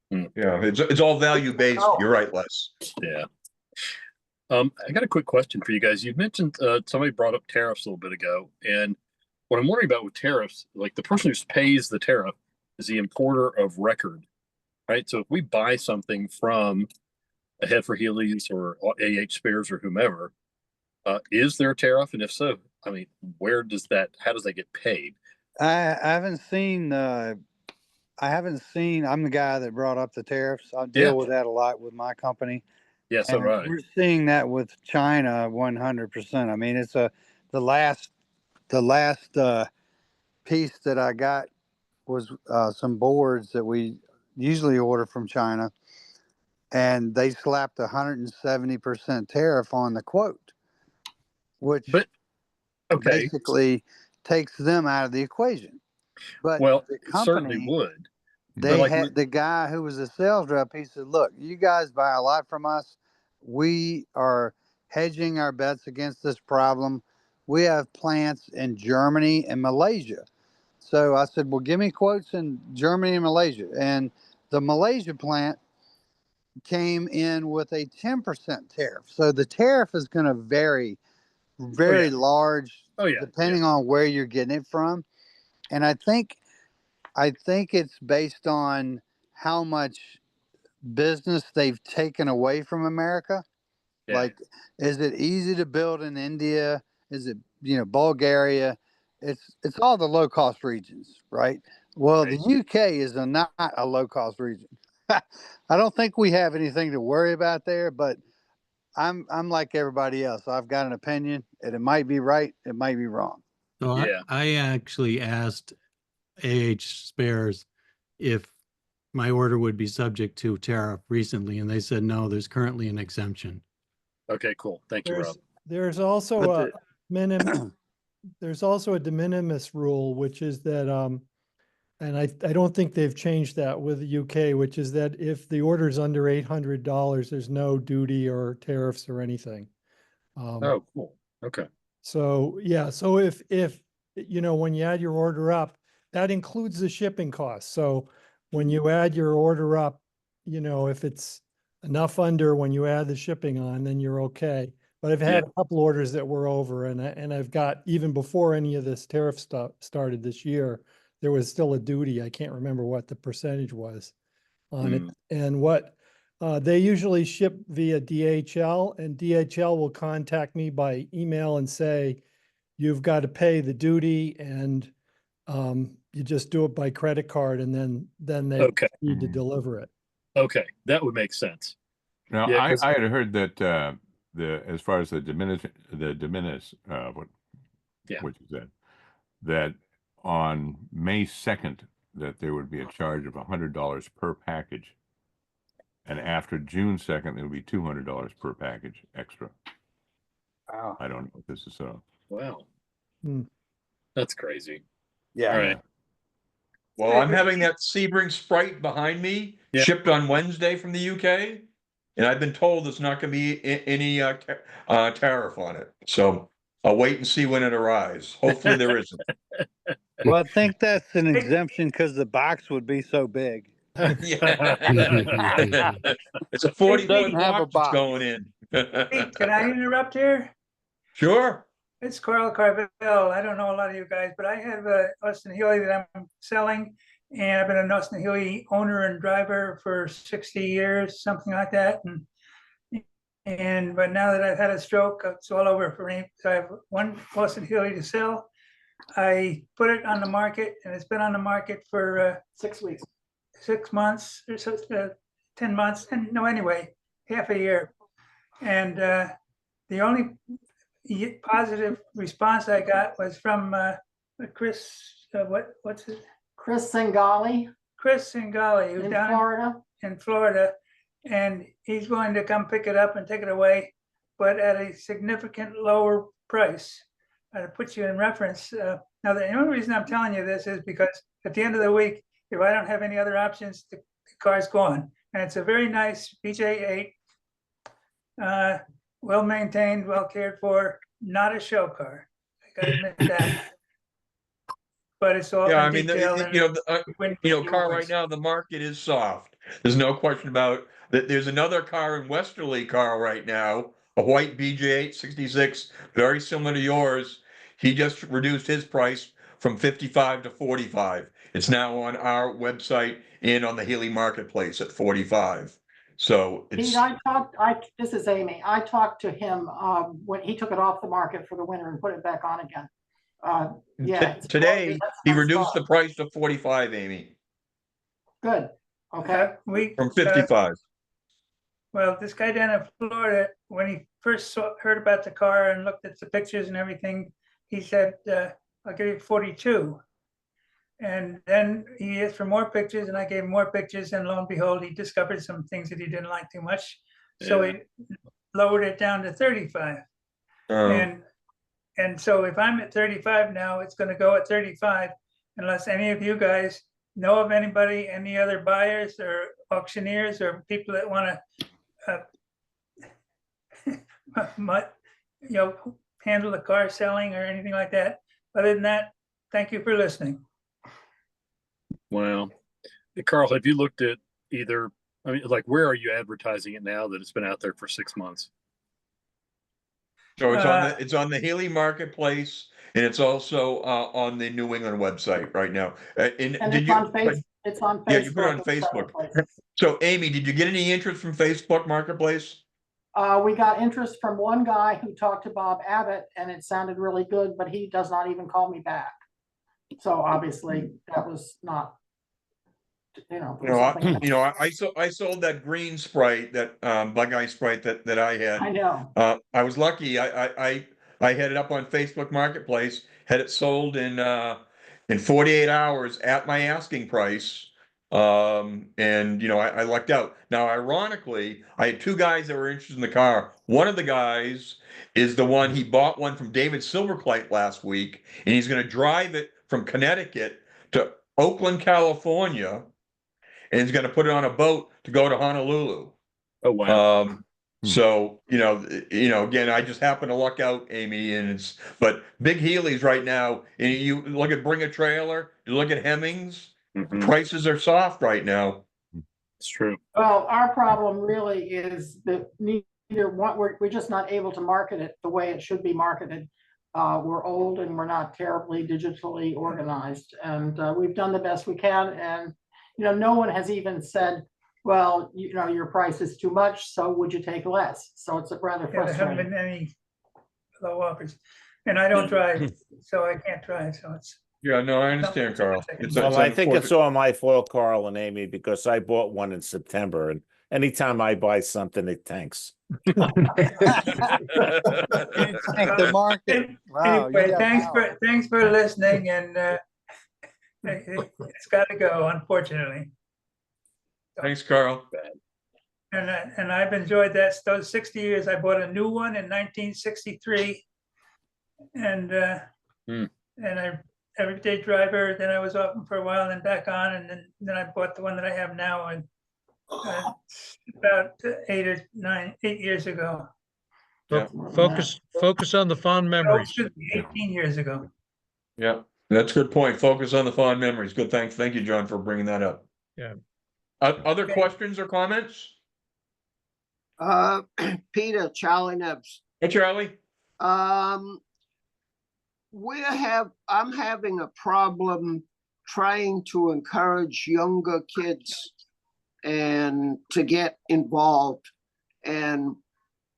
A: Yeah, it's all value based. You're right, Les.
P: Yeah. I got a quick question for you guys. You mentioned somebody brought up tariffs a little bit ago, and what I'm worried about with tariffs, like the person who pays the tariff is the importer of record, right? So if we buy something from a Head-for-Heelys or AH Spares or whomever, is there a tariff? And if so, I mean, how does that get paid?
C: I haven't seen, I'm the guy that brought up the tariffs. I deal with that a lot with my company.
P: Yeah, so right.
C: We're seeing that with China 100%. I mean, it's the last piece that I got was some boards that we usually order from China, and they slapped 170% tariff on the quote, which basically takes them out of the equation. But the
P: it certainly
C: company
P: would.
C: They had the guy who was a sales rep. He said, "Look, you guys buy a lot from us. We are hedging our bets against this problem. We have plants in Germany and Malaysia." So I said, "Well, give me quotes in Germany and Malaysia." And the Malaysia plant came in with a 10% tariff. So the tariff is going to vary very large depending on where you're getting it from. And I think it's based on how much business they've taken away from America.
P: Yeah.
C: Like, is it easy to build in India? Is it, Bulgaria? It's all the low cost regions, right? Well, the UK is not a low cost region. I don't think we have anything to worry about there, but I'm like everybody else. I've got an opinion, and it might be right, it might be wrong.
B: So I actually asked AH Spares if my order would be subject to tariff recently, and they said no, there's currently an exemption.
P: Okay, cool. Thank you, Rob.
Q: There's also
C: But
Q: a minimum, there's also a de minimis rule, which is that, and I don't think they've changed that with the UK, which is that if the order's under $800, there's no duty or tariffs or anything.
P: Oh, cool. Okay.
Q: So, yeah, so if, you know, when you add your order up, that includes the shipping costs. So when you add your order up, you know, if it's enough under when you add the shipping on, then you're okay. But I've had
P: Yeah.
Q: a couple orders that were over, and I've got, even before any of this tariff stuff started this year, there was still a duty. I can't remember what the percentage was on it. And what, they usually ship via DHL, and DHL will contact me by email and say, you've got to pay the duty, and you just do it by credit card, and then they
P: Okay.
Q: need to deliver it.
P: Okay, that would make sense.
E: Now,
P: Yeah, 'cause-
E: I had heard that as far as the diminished what you said, that on May 2nd that there would be a charge of $100 per package, and after June 2nd there would be $200 per package extra.
C: Wow.
E: I don't know if this is so.
P: Wow.
Q: Hmm.
P: That's crazy.
C: Yeah.
P: All right.
A: Well, I'm having that Sebring Sprite behind me
P: Yeah.
A: shipped on Wednesday from the UK, and I've been told there's not going to be any tariff on it. So I'll wait and see when it arrives. Hopefully there isn't.
C: Well, I think that's an exemption because the box would be so big.
A: Yeah. It's a
C: It
A: 40-foot
C: doesn't have a
A: box that's
C: box.
A: going in.
R: Hey, can I interrupt here?
A: Sure.
R: It's Carl Carvel. I don't know a lot of you guys, but I have a Austin-Healey that I'm selling, and I've been an Austin-Healey owner and driver for 60 years, something like that. But now that I've had a stroke, it's all over for me. So I have one Austin-Healey to sell. I put it on the market, and it's been on the market for 6 weeks, 6 months, or 10 months, and no, anyway, half a year. And the only positive response I got was from Chris, what's it?
S: Chris Singali
R: Chris Singali, who's
S: in
R: down
S: Florida.
R: in Florida, and he's going to come pick it up and take it away, but at a significant lower price. To put you in reference, now the only reason I'm telling you this is because at the end of the week, if I don't have any other options, the car's gone. And it's a very nice BJ8, well maintained, well cared for, not a show car. I gotta admit that. But it's all
A: Yeah, I
R: in
A: mean,
R: detail.
A: car right now, the market is soft. There's no question about that. There's another car in Westerly car right now, a white BJ8 66, very similar to yours. He just reduced his price from 55 to 45. It's now on our website and on the Healy Marketplace at 45. So it's
S: Pete, this is Amy. I talked to him when he took it off the market for the winter and put it back on again. Yeah.
A: today he reduced the price to 45, Amy.
S: Good. Okay.
A: From 55.
R: Well, this guy down in Florida, when he first heard about the car and looked at the pictures and everything, he said, I'll give you 42. And then he asked for more pictures, and I gave him more pictures, and lo and behold, he discovered some things that he didn't like too much. So he lowered it down to 35. And so if I'm at 35 now, it's going to go at 35 unless any of you guys know of anybody, any other buyers or auctioneers or people that want to, handle the car selling or anything like that. Other than that, thank you for listening.
P: Wow. Hey, Carl, have you looked at either, I mean, like, where are you advertising it now that it's been out there for 6 months?
A: So it's on the Healy Marketplace, and it's also on the New England website right now.
S: And it's on Facebook.
A: Yeah, you put it on Facebook. So Amy, did you get any interest from Facebook Marketplace?
S: We got interest from one guy who talked to Bob Abbott, and it sounded really good, but he does not even call me back. So obviously that was not,
A: I sold that green Sprite, that Bug Eye Sprite that I had.
S: I know.
A: I was lucky. I had it up on Facebook Marketplace, had it sold in 48 hours at my asking price, And I lucked out. Now, ironically, I had two guys that were interested in the car. One of the guys is the one, he bought one from David Silverclight last week, and he's going to drive it from Connecticut to Oakland, California, and he's going to put it on a boat to go to Honolulu.
P: Oh wow.
A: So, again, I just happen to luck out, Amy, but big Heelys right now, and you look at Bring a Trailer, you look at Hemmings, prices are soft right now.
P: It's true.
S: Well, our problem really is that neither one, we're just not able to market it the way it should be marketed. We're old and we're not terribly digitally organized, and we've done the best we can. And, no one has even said, well, your price is too much, so would you take less? So it's rather
R: There haven't
S: frustrating.
R: been any low offers. And I don't drive, so I can't drive, so it's.
A: Yeah, no, I understand, Carl.
N: Well, I think it's all my fault, Carl and Amy, because I bought one in September, and anytime I buy something, it tanks.
C: Tank the market. Wow.
R: Anyway, thanks for listening, and it's got to go, unfortunately.
A: Thanks, Carl.
R: And I've enjoyed those 60 years. I bought a new one in 1963, and I everyday driver. Then I was off them for a while, and then back on, and then I bought the one that I have now, and about 8 years ago.
A: Yeah.
I: Focus on the fond memories.
R: 18 years ago.
A: Yeah, that's a good point. Focus on the fond memories. Good, thank you, John, for bringing that up.
I: Yeah.
A: Other questions or comments?
T: Peter, Charlie Nebbs.
A: Hey, Charlie.
T: I'm having a problem trying to encourage younger kids and to get involved. And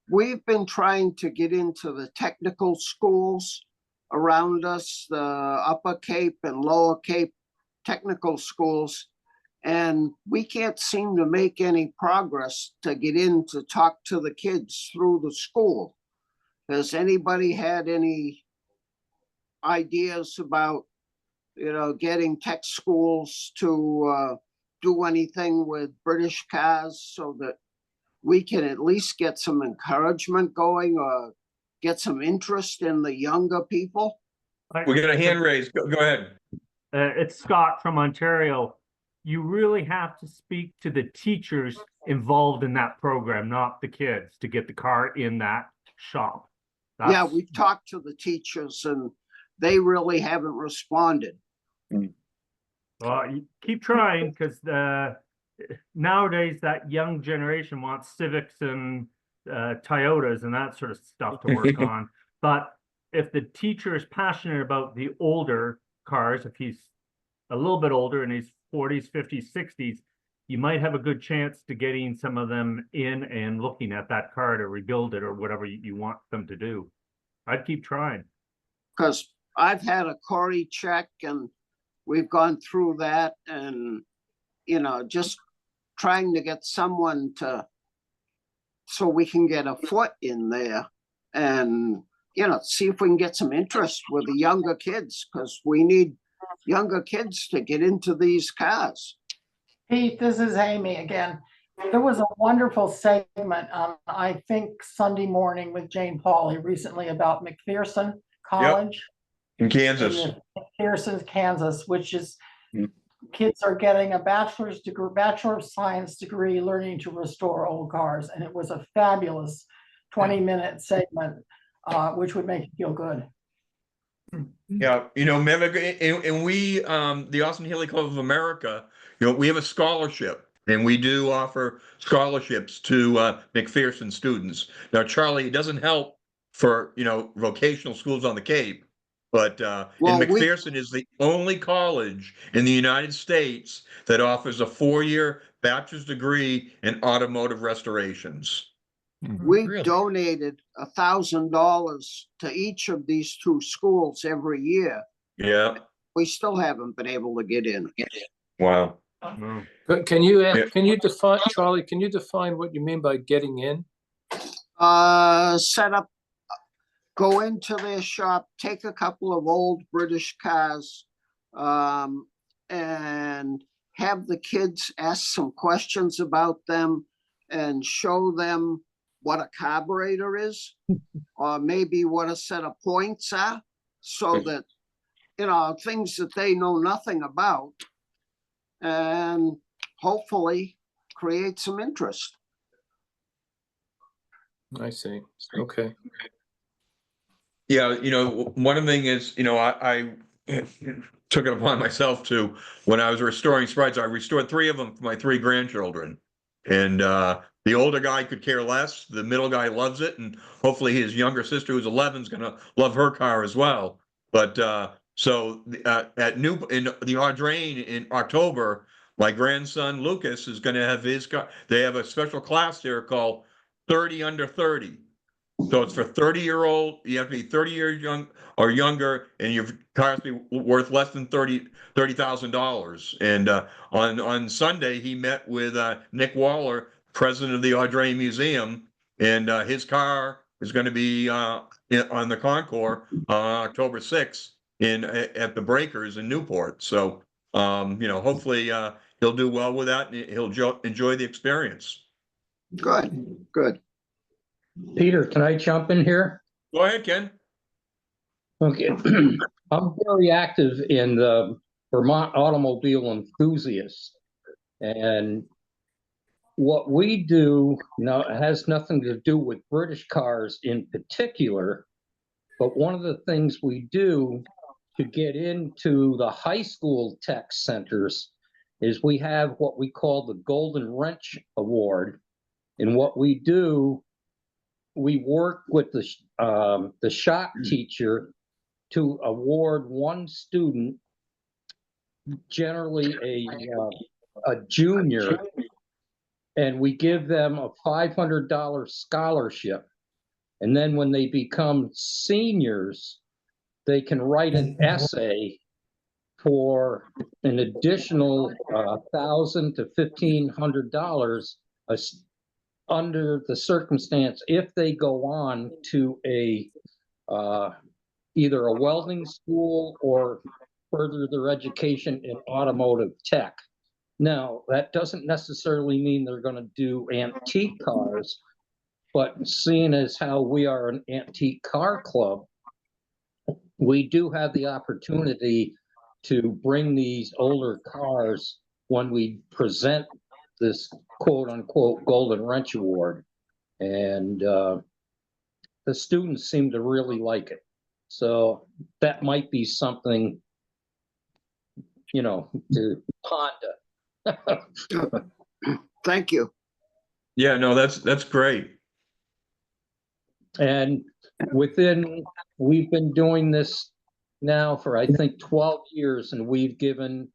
T: we've been trying to get into the technical schools around us, the Upper Cape and Lower Cape technical schools. And we can't seem to make any progress to get in to talk to the kids through the school. Has anybody had any ideas about, getting tech schools to do anything with British cars so that we can at least get some encouragement going or get some interest in the younger people?
A: We got a hand raised. Go ahead.
U: It's Scott from Ontario. You really have to speak to the teachers involved in that program, not the kids, to get the car in that shop.
T: Yeah, we've talked to the teachers and they really haven't responded.
U: Well, you keep trying, because nowadays that young generation wants Civics and Toyotas and that sort of stuff to work on. But if the teacher is passionate about the older cars, if he's a little bit older in his 40s, 50s, 60s, you might have a good chance to getting some of them in and looking at that car to rebuild it or whatever you want them to do. I'd keep trying.
T: Because I've had a Corey check and we've gone through that, and just trying to get someone so we can get a foot in there and see if we can get some interest with the younger kids, because we need younger kids to get into these cars.
S: Pete, this is Amy again. There was a wonderful segment on, I think, Sunday morning with Jane Pauley recently about McPherson College.
A: Yep. In Kansas.
S: McPherson, Kansas, which is kids are getting a bachelor of science degree learning to restore old cars. And it was a fabulous 20-minute segment, which would make you feel good.
A: Yeah, and we, the Austin-Healey Club of America, we have a scholarship, and we do offer scholarships to McPherson students. Now, Charlie, it doesn't help for, vocational schools on the Cape, but and McPherson is the only college in the United States that offers a 4-year bachelor's degree in automotive restorations.
T: We donated $1,000 to each of these 2 schools every year.
A: Yeah.
T: We still haven't been able to get in.
A: Wow.
G: But can you define, Charlie, can you define what you mean by getting in?
T: Set up, go into their shop, take a couple of old British cars, and have the kids ask some questions about them and show them what a carburetor is, or maybe what a set of points are, so that, you know, things that they know nothing about, and hopefully create some interest.
G: I see. Okay.
A: Yeah, you know, one of the thing is, you know, I took it upon myself to, when I was restoring sprites, I restored 3 of them for my 3 grandchildren. And the older guy could care less, the middle guy loves it, and hopefully his younger sister, who's 11, is gonna love her car as well. But so at in the Audrain in October, my grandson Lucas is gonna have his car. They have a special class there called 30 under 30. So it's for 30-year-old, you have to be 30 years young or younger, and your car has to be worth less than $30,000. And on Sunday, he met with Nick Waller, president of the Audrain Museum, and his car is going to be on the Concours on October 6th at the Breakers in Newport. So you know, hopefully he'll do well with that, and he'll enjoy the experience.
T: Good, good.
F: Peter, can I jump in here?
A: Go ahead, Ken.
F: Okay. I'm very active in the Vermont Automobile Enthusiasts. And what we do now, it has nothing to do with British cars in particular, but one of the things we do to get into the high school tech centers is we have what we call the Golden Wrench Award. And what we do, we work with the shop teacher to award one student, generally a junior, and we give them a $500 scholarship. And then when they become seniors, they can write an essay for an additional $1,000 to $1,500 under the circumstance if they go on to a either a welding school or further their education in automotive tech. Now, that doesn't necessarily mean they're going to do antique cars, but seeing as how we are an antique car club, we do have the opportunity to bring these older cars when we present this quote unquote Golden Wrench Award. And the students seem to really like it. So that might be something, you know, to ponder.
T: Thank you.
A: Yeah, no, that's great.
F: And we've been doing this now for, I think, 12 years, and we've given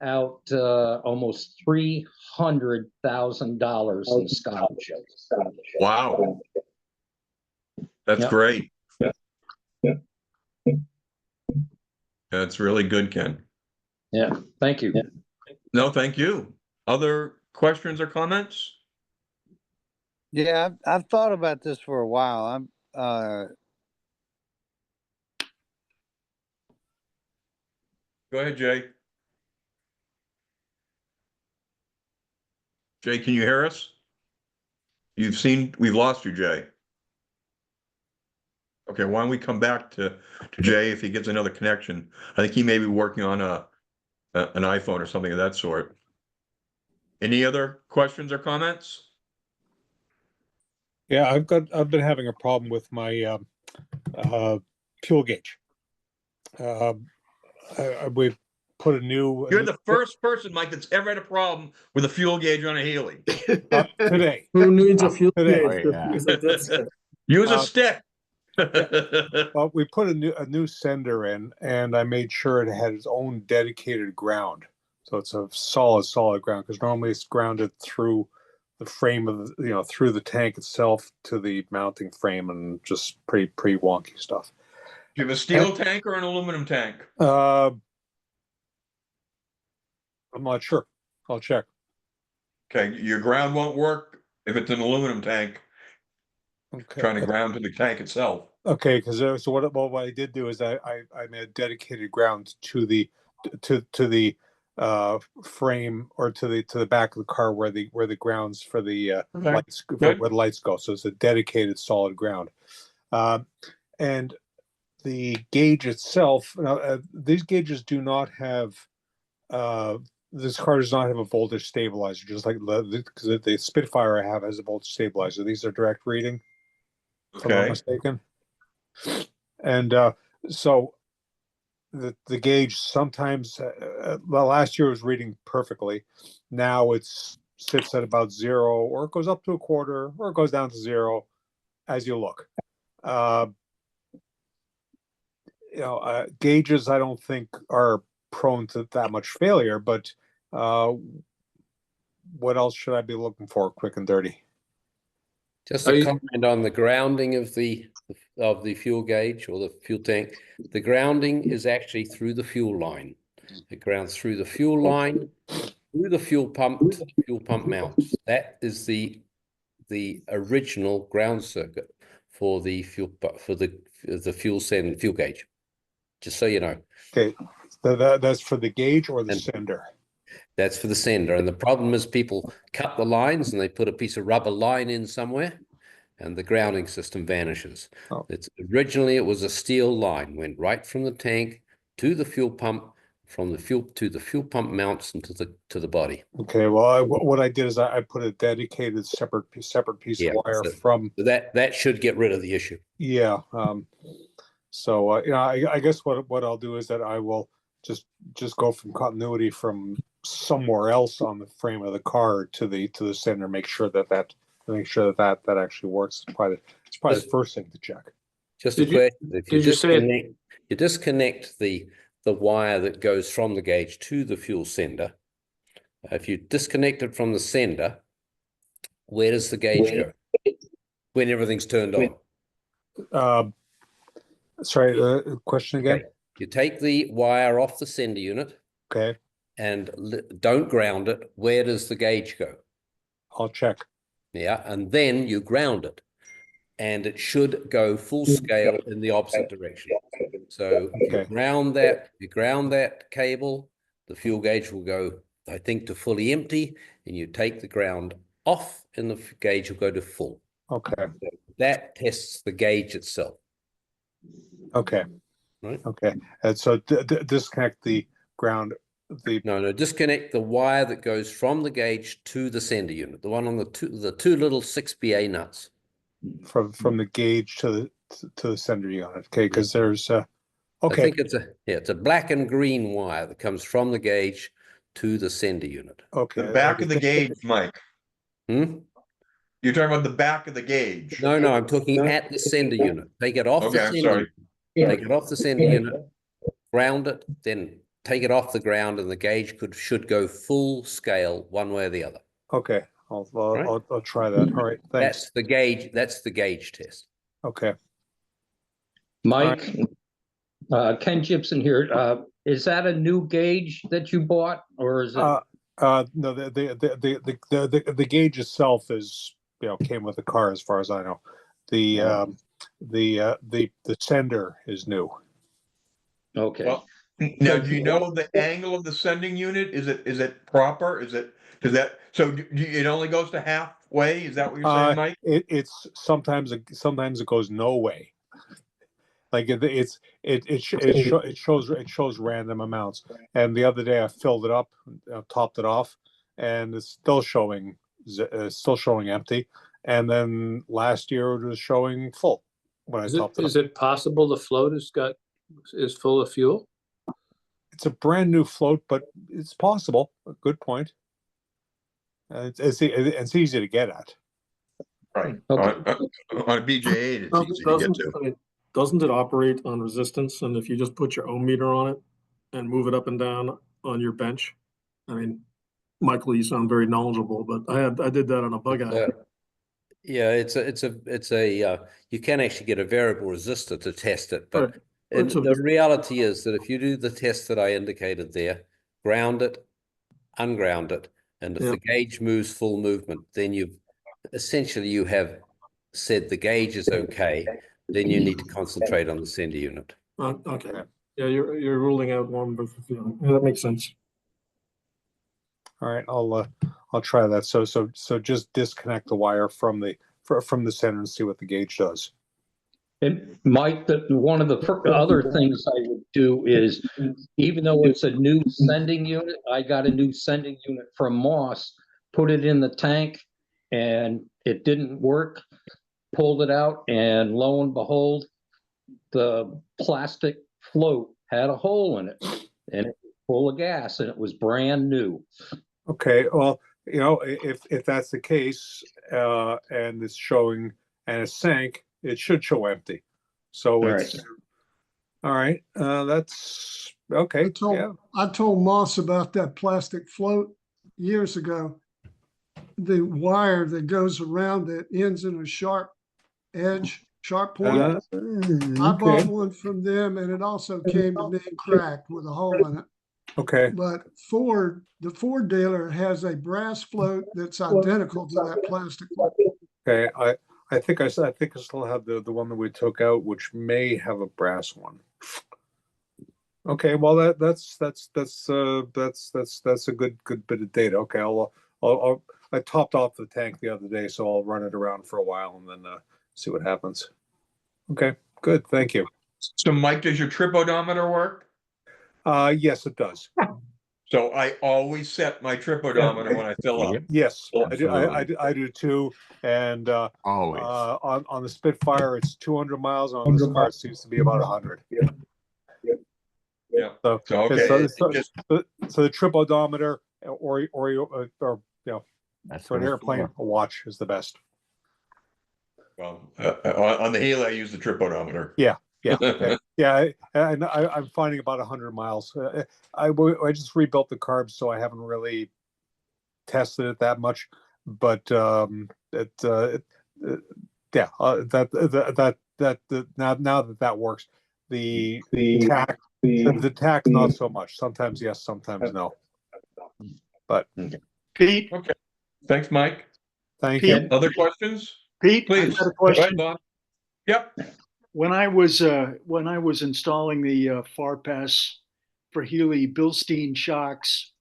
F: out almost $300,000 in scholarships.
A: Wow. That's great. That's really good, Ken.
F: Yeah, thank you.
A: No, thank you. Other questions or comments?
C: Yeah, I've thought about this for a while. I'm
A: Go ahead, Jay. Jay, can you hear us? We've lost you, Jay. Okay, why don't we come back to Jay if he gets another connection? I think he may be working on an iPhone or something of that sort. Any other questions or comments?
V: Yeah, I've been having a problem with my fuel gauge. We've put a new.
A: You're the first person, Mike, that's ever had a problem with a fuel gauge on a Healey.
V: Today.
M: Who needs a fuel
V: Today.
M: gauge?
A: Use a stick.
V: Well, we put a new sender in, and I made sure it had its own dedicated ground, so it's a solid ground. Because normally it's grounded through the frame of through the tank itself to the mounting frame, and just pretty wonky stuff.
A: Do you have a steel tank or an aluminum tank?
V: I'm not sure. I'll check.
A: Okay, your ground won't work if it's an aluminum tank.
V: Okay.
A: Trying to ground to the tank itself.
V: Okay, because so what I did do is I made a dedicated ground to the frame or to the back of the car where the grounds for the
U: Okay.
V: lights
U: Good.
V: where the lights go. So it's a dedicated solid ground. And the gauge itself, these gauges do not have this car does not have a voltage stabilizer, just like because the Spitfire I have has a voltage stabilizer. These are direct reading, if I'm not
A: Okay.
V: mistaken. And so the gauge sometimes, well, last year it was reading perfectly. Now it's sits at about 0, or it goes up to a quarter, or it goes down to 0 as you look. Gauges I don't think are prone to that much failure, but what else should I be looking for, quick and dirty?
J: Just a comment on the grounding of the fuel gauge or the fuel tank. The grounding is actually through the fuel line. It grounds through the fuel line, through the fuel pump to the fuel pump mounts. That is the original ground circuit for the fuel gauge. Just so you know.
V: Okay, that's for the gauge or the sender?
J: That's for the sender. And the problem is people cut the lines and they put a piece of rubber line in somewhere and the grounding system vanishes. Originally it was a steel line, went right from the tank to the fuel pump, from the fuel to the fuel pump mounts and to the body.
V: Okay, well, what I did is I put a dedicated separate piece of wire from
J: that should get rid of the issue.
V: Yeah. So I guess what I'll do is that I will just go from continuity from somewhere else on the frame of the car to the sender. Make sure that actually works. It's probably the first thing to check.
J: Just a question: if you disconnect the wire that goes from the gauge to the fuel sender, if you disconnect it from the sender, where does the gauge go when everything's turned on?
V: Sorry, question again?
J: Okay. You take the wire off the sender unit.
V: Okay.
J: And don't ground it. Where does the gauge go?
V: I'll check.
J: Yeah, and then you ground it. And it should go full scale in the opposite direction. So you ground that cable, the fuel gauge will go, I think, to fully empty, and you take the ground off and the gauge will go to full.
V: Okay.
J: That tests the gauge itself.
V: Okay.
J: Right.
V: Okay. And so disconnect the ground.
J: No, disconnect the wire that goes from the gauge to the sender unit, the one on the two little 6BA nuts.
V: From the gauge to the sender unit. Okay, because there's okay.
J: I think it's a black and green wire that comes from the gauge to the sender unit.
V: Okay.
A: The back of the gauge, Mike. You're talking about the back of the gauge.
J: No, I'm talking at the sender unit. Take it off the sender unit. Take it off the sender unit, ground it, then take it off the ground, and the gauge should go full scale one way or the other.
V: Okay. I'll try that. All right. Thanks.
J: That's the gauge test.
V: Okay.
F: Mike, Ken Gibson here. Is that a new gauge that you bought, or is it?
V: No, the gauge itself is came with the car, as far as I know. The sender is new.
F: Okay.
A: Well, now, do you know the angle of the sending unit? Is it proper? It only goes to halfway? Is that what you're saying, Mike?
V: It's sometimes it goes no way. Like it shows random amounts. And the other day I filled it up, topped it off, and it's still showing empty. And then last year it was showing full when I topped it up.
G: Is it possible the float is full of fuel?
V: It's a brand new float, but it's possible. A good point. It's easy to get at.
A: Right. On a BJ8, it's easy to get to.
K: Doesn't it operate on resistance? And if you just put your ohm meter on it and move it up and down on your bench, I mean, Michael, you sound very knowledgeable, but I did that on a bug out.
J: Yeah, it's a you can actually get a variable resistor to test it, but the reality is that if you do the test that I indicated there, ground it, unground it, and if the gauge moves full movement, then you have said the gauge is okay. Then you need to concentrate on the sender unit.
K: Okay. Yeah, you're ruling out one, but that makes sense.
V: All right, I'll try that. So just disconnect the wire from the center and see what the gauge does.
F: And Mike, one of the other things I would do is, even though it's a new sending unit, I got a new sending unit from Moss, put it in the tank, and it didn't work. Pulled it out, and lo and behold, the plastic float had a hole in it, and it was full of gas, and it was brand new.
V: Okay, well, if that's the case, and it's showing and it sank, it should show empty. So it's all right. That's okay.
D: I told Moss about that plastic float years ago. The wire that goes around it ends in a sharp edge, sharp point. I bought one from them, and it also came to me cracked with a hole in it.
V: Okay.
D: But the Ford dealer has a brass float that's identical to that plastic float.
V: Okay. I think I still have the one that we took out, which may have a brass one. Okay, well that's a good bit of data. Okay, I topped off the tank the other day, so I'll run it around for a while and then see what happens. Okay, good, thank you.
A: So Mike, does your trip odometer work?
V: Yes, it does.
A: So I always set my trip odometer when I fill up.
V: Yes, I do too. And
E: always
V: on the Spitfire, it's 200 miles. On this car, it seems to be about 100.
A: Yeah.
V: So
A: okay.
V: So the trip odometer or for an airplane, a watch is the best.
A: Well, on the Healey, I use the trip odometer.
V: Yeah. Okay. Yeah, and I'm finding about 100 miles. I just rebuilt the carbs, so I haven't really tested it that much. But now that works, the tack not so much. Sometimes yes, sometimes no. But
U: Pete.
A: Okay. Thanks, Mike.
V: Thank
U: Pete,
V: you.
A: Other questions?
U: Pete,
A: Please.
U: I got a question.
A: Go ahead, Bob. Yep.
U: When I was installing the FarPass for Healey Bilstein shocks,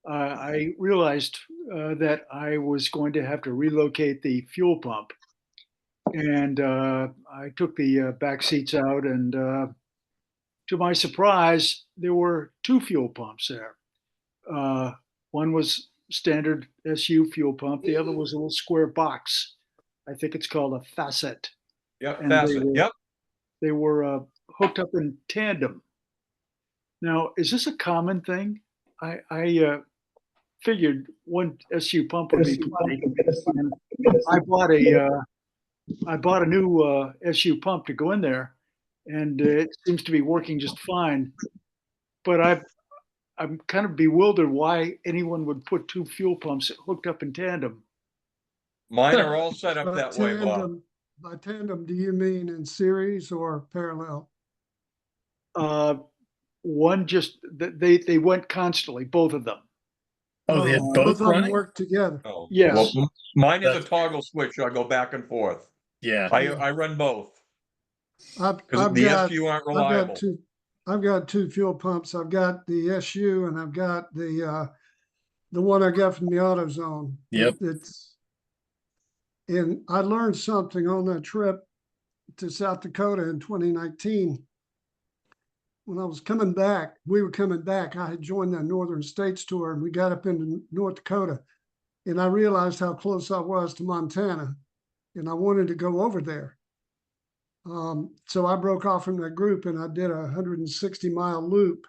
U: I realized that I was going to have to relocate the fuel pump, and I took the back seats out, and to my surprise, there were two fuel pumps there. One was standard SU fuel pump. The other was a little square box. I think it's called a facet.
A: Yep,
U: And
A: facet. Yep.
U: They were hooked up in tandem. Now, is this a common thing? I figured one SU pump would be plenty. I bought a new SU pump to go in there, and it seems to be working just fine. But I'm kind of bewildered why anyone would put two fuel pumps hooked up in tandem.
A: Mine are all set up that way, Bob.
D: By tandem, do you mean in series or parallel?
U: One just they went constantly, both of them.
P: Oh, they had
D: Both
P: both
D: of them
P: running?
D: work together.
A: Oh,
U: Yes.
A: well, mine is a toggle switch. I go back and forth.
P: Yeah.
A: I run both.
D: I've
A: the
D: got,
A: SU aren't reliable.
D: I've got two fuel pumps. I've got the SU and I've got the one I got from the AutoZone.
P: Yep.
D: And I learned something on that trip to South Dakota in 2019. When I was coming back, we were coming back. I had joined that Northern States tour, and we got up into North Dakota, and I realized how close I was to Montana, and I wanted to go over there. So I broke off from that group, and I did a 160-mile loop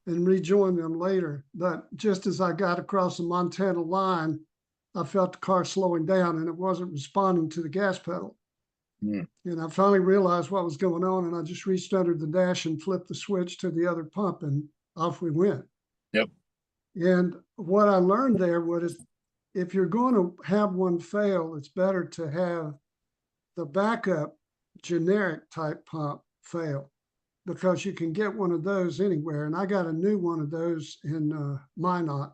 D: and rejoined them later. But just as I got across the Montana line, I felt the car slowing down, and it wasn't responding to the gas pedal. And I finally realized what was going on, and I just reached under the dash and flipped the switch to the other pump, and off we went.
P: Yep.
D: And what I learned there was, if you're going to have one fail, it's better to have the backup generic type pump fail, because you can get one of those anywhere. And I got a new one of those in Minot,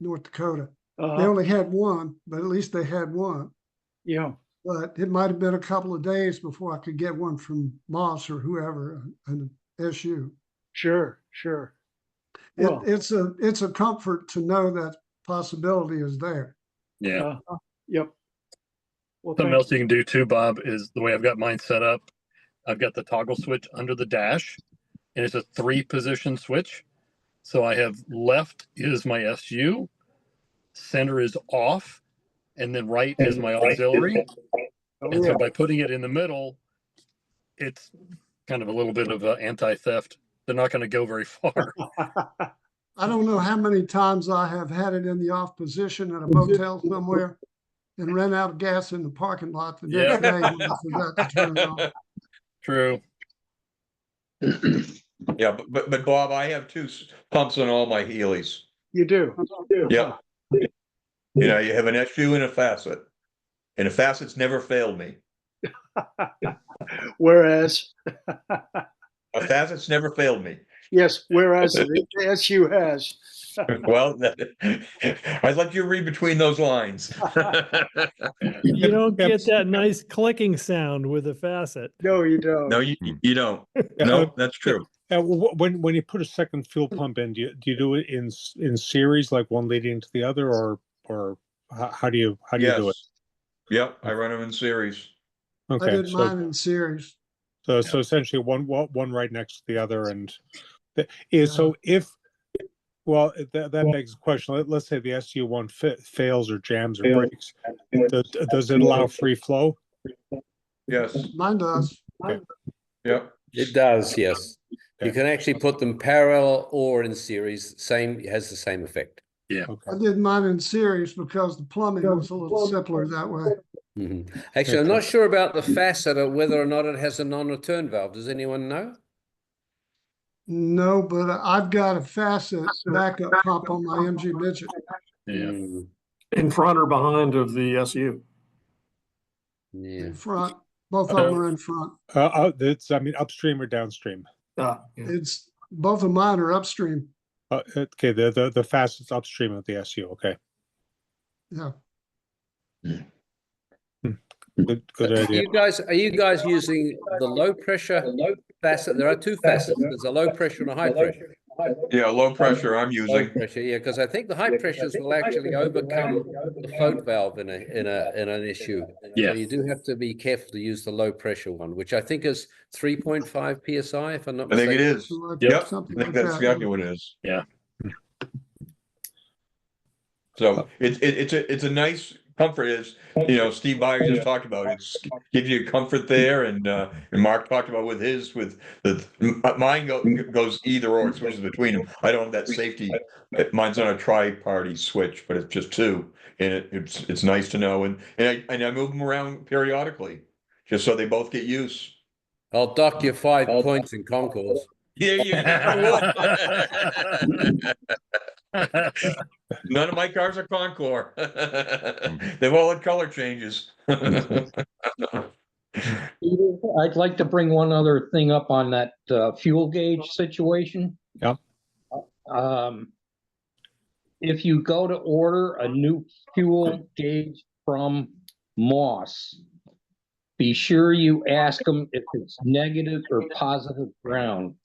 D: North Dakota. They only had one, but at least they had one.
U: Yeah.
D: But it might have been a couple of days before I could get one from Moss or whoever, an SU.
U: Sure.
D: Well, it's a comfort to know that possibility is there.
P: Yeah.
K: Yep. Well,
P: Something else you can do too, Bob, is the way I've got mine set up. I've got the toggle switch under the dash, and it's a 3-position switch. So I have left is my SU, center is off, and then right is my auxiliary. And so by putting it in the middle, it's kind of a little bit of anti-theft. They're not going to go very far.
D: I don't know how many times I have had it in the off position at a motel somewhere and ran out of gas in the parking lot the next day when I forgot to turn it on.
P: True.
A: Yeah, but Bob, I have 2 pumps on all my Healey's.
K: You do.
A: Yeah. You know, you have an SU and a facet. And the facet's never failed me.
K: Whereas,
A: A facet's never failed me.
K: yes, whereas the SU has.
A: Well, I'd like you to read between those lines.
Q: You don't get that nice clicking sound with a facet.
K: No, you don't.
A: No, you don't. No, that's true.
V: When you put a second fuel pump in, do you do it in series, like one leading to the other, or how do you do it?
A: Yep, I run them in series.
V: Okay,
D: I did mine in series.
V: So essentially one right next to the other, and so if that begs the question. Let's say the SU1 fails or jams or breaks. Does it allow free flow?
A: Yes.
D: Mine does.
V: Okay.
A: Yep.
J: It does, yes. You can actually put them parallel or in series. It has the same effect.
P: Yeah.
V: Okay.
D: I did mine in series because the plumbing was a little simpler that way.
J: Mm-hmm. Actually, I'm not sure about the facet or whether or not it has a non-return valve. Does anyone know?
D: No, but I've got a facet backup pump on my MG Midget.
J: Yeah.
K: In front or behind of the SU?
J: Yeah.
D: In front. Both of them are in front.
V: Upstream or downstream?
D: It's both of mine are upstream.
V: Okay, the facet's upstream of the SU. Okay.
D: Yeah.
V: Good idea.
J: Are you guys using the low pressure facet? There are 2 facets. There's a low pressure and a high pressure.
A: Yeah, low pressure I'm using.
J: Low pressure, yeah, because I think the high pressures will actually overcome the float valve in an issue.
P: Yeah.
J: So you do have to be careful to use the low pressure one, which I think is 3.5 psi, if I'm not
A: I think
J: mistaken.
A: it is. Yep. I think that's exactly what it is.
P: Yeah.
A: So it's a nice comfort. Is Steve Byers just talked about it gives you comfort there, and Mark talked about with mine goes either or. It switches between them. I don't have that safety. Mine's on a tri-party switch, but it's just 2, and it's nice to know. And I move them around periodically, just so they both get use.
J: I'll dock you 5 points in concourse.
A: Yeah, you would. None of my cars are Concours. They've all had color changes.
F: I'd like to bring one other thing up on that fuel gauge situation.
V: Yeah.
F: If you go to order a new fuel gauge from Moss, be sure you ask them if it's negative or positive ground,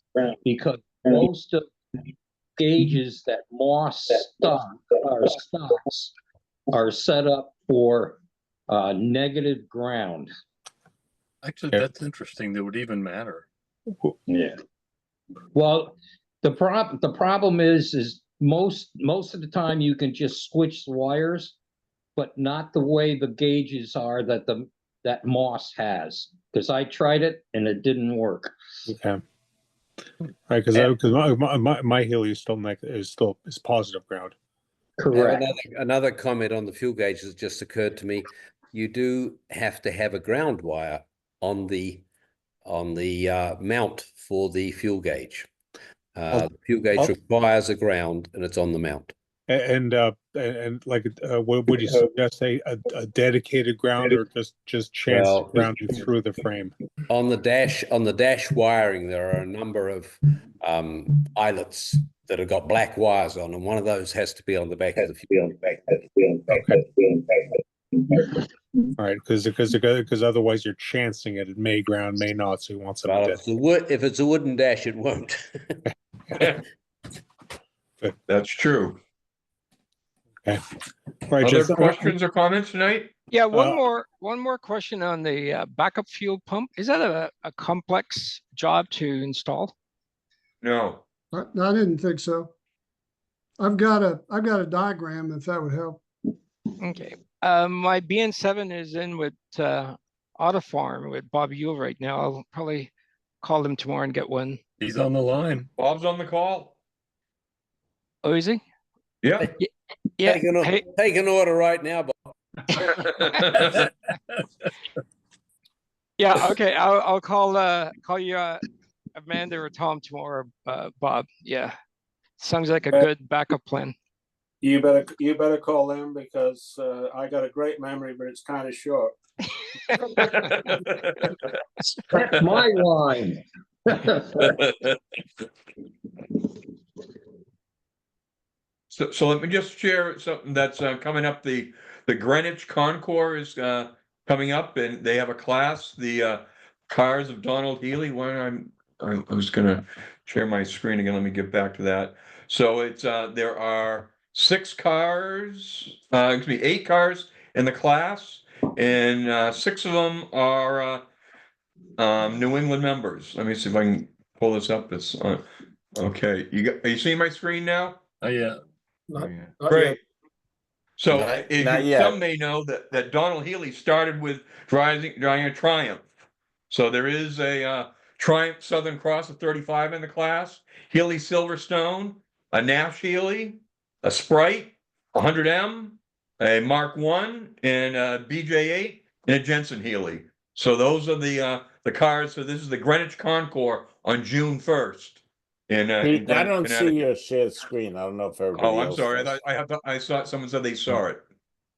F: because most of the gauges that Moss stocks are set up for negative ground.
P: Actually, that's interesting. That would even matter.
F: Yeah. Well, the problem is most of the time you can just switch the wires, but not the way the gauges are that Moss has. Because I tried it and it didn't work.
V: Okay. Right, because my Healey is positive ground.
F: Correct.
J: Another comment on the fuel gauge has just occurred to me. You do have to have a ground wire on the mount for the fuel gauge. The fuel gauge requires a ground, and it's on the mount.
V: And like, what would you suggest? A dedicated ground, or just chance grounding through the frame?
J: On the dash wiring, there are a number of eyelets that have got black wires on, and one of those has to be on the back of the fuel.
V: Okay. All right, because otherwise you're chancing it. It may ground, may not. So you want something.
J: If it's a wooden dash, it won't.
A: That's true.
V: Okay. All right,
A: Other
V: Jess,
A: questions or comments tonight?
L: Yeah, one more question on the backup fuel pump. Is that a complex job to install?
A: No.
D: I didn't think so. I've got a diagram if that would help.
L: Okay. My BN7 is in with Autofarm with Bob Yule right now. I'll probably call him tomorrow and get one.
V: He's on the line.
A: Bob's on the call.
L: Oh, is he?
A: Yeah.
L: Yeah.
J: Take an order right now, Bob.
L: Yeah. Okay. I'll call you Amanda or Tom tomorrow, Bob. Yeah. Sounds like a good backup plan.
M: You better call them because I got a great memory, but it's kind of short.
F: That's my line.
A: So let me just share something that's coming up. The Greenwich Concours is coming up, and they have a class. The cars of Donald Healey. I was gonna share my screen again. Let me get back to that. So it's there are 8 cars in the class, and 6 of them are New England members. Let me see if I can pull this up. It's okay. Are you seeing my screen now?
V: Oh yeah.
A: Great. So
N: Not yet.
A: some may know that Donald Healey started with driving a Triumph. So there is a Triumph Southern Cross of 35 in the class, Healey Silverstone, a Nash Healey, a Sprite, a 100M, a Mark I, and a BJ8, and a Jensen Healey. So those are the cars. So this is the Greenwich Concours on June 1st.
N: Pete, I don't see your shared screen. I don't know if everybody
A: Oh, I'm
N: else
A: sorry.
N: does.
A: I saw someone said they saw it.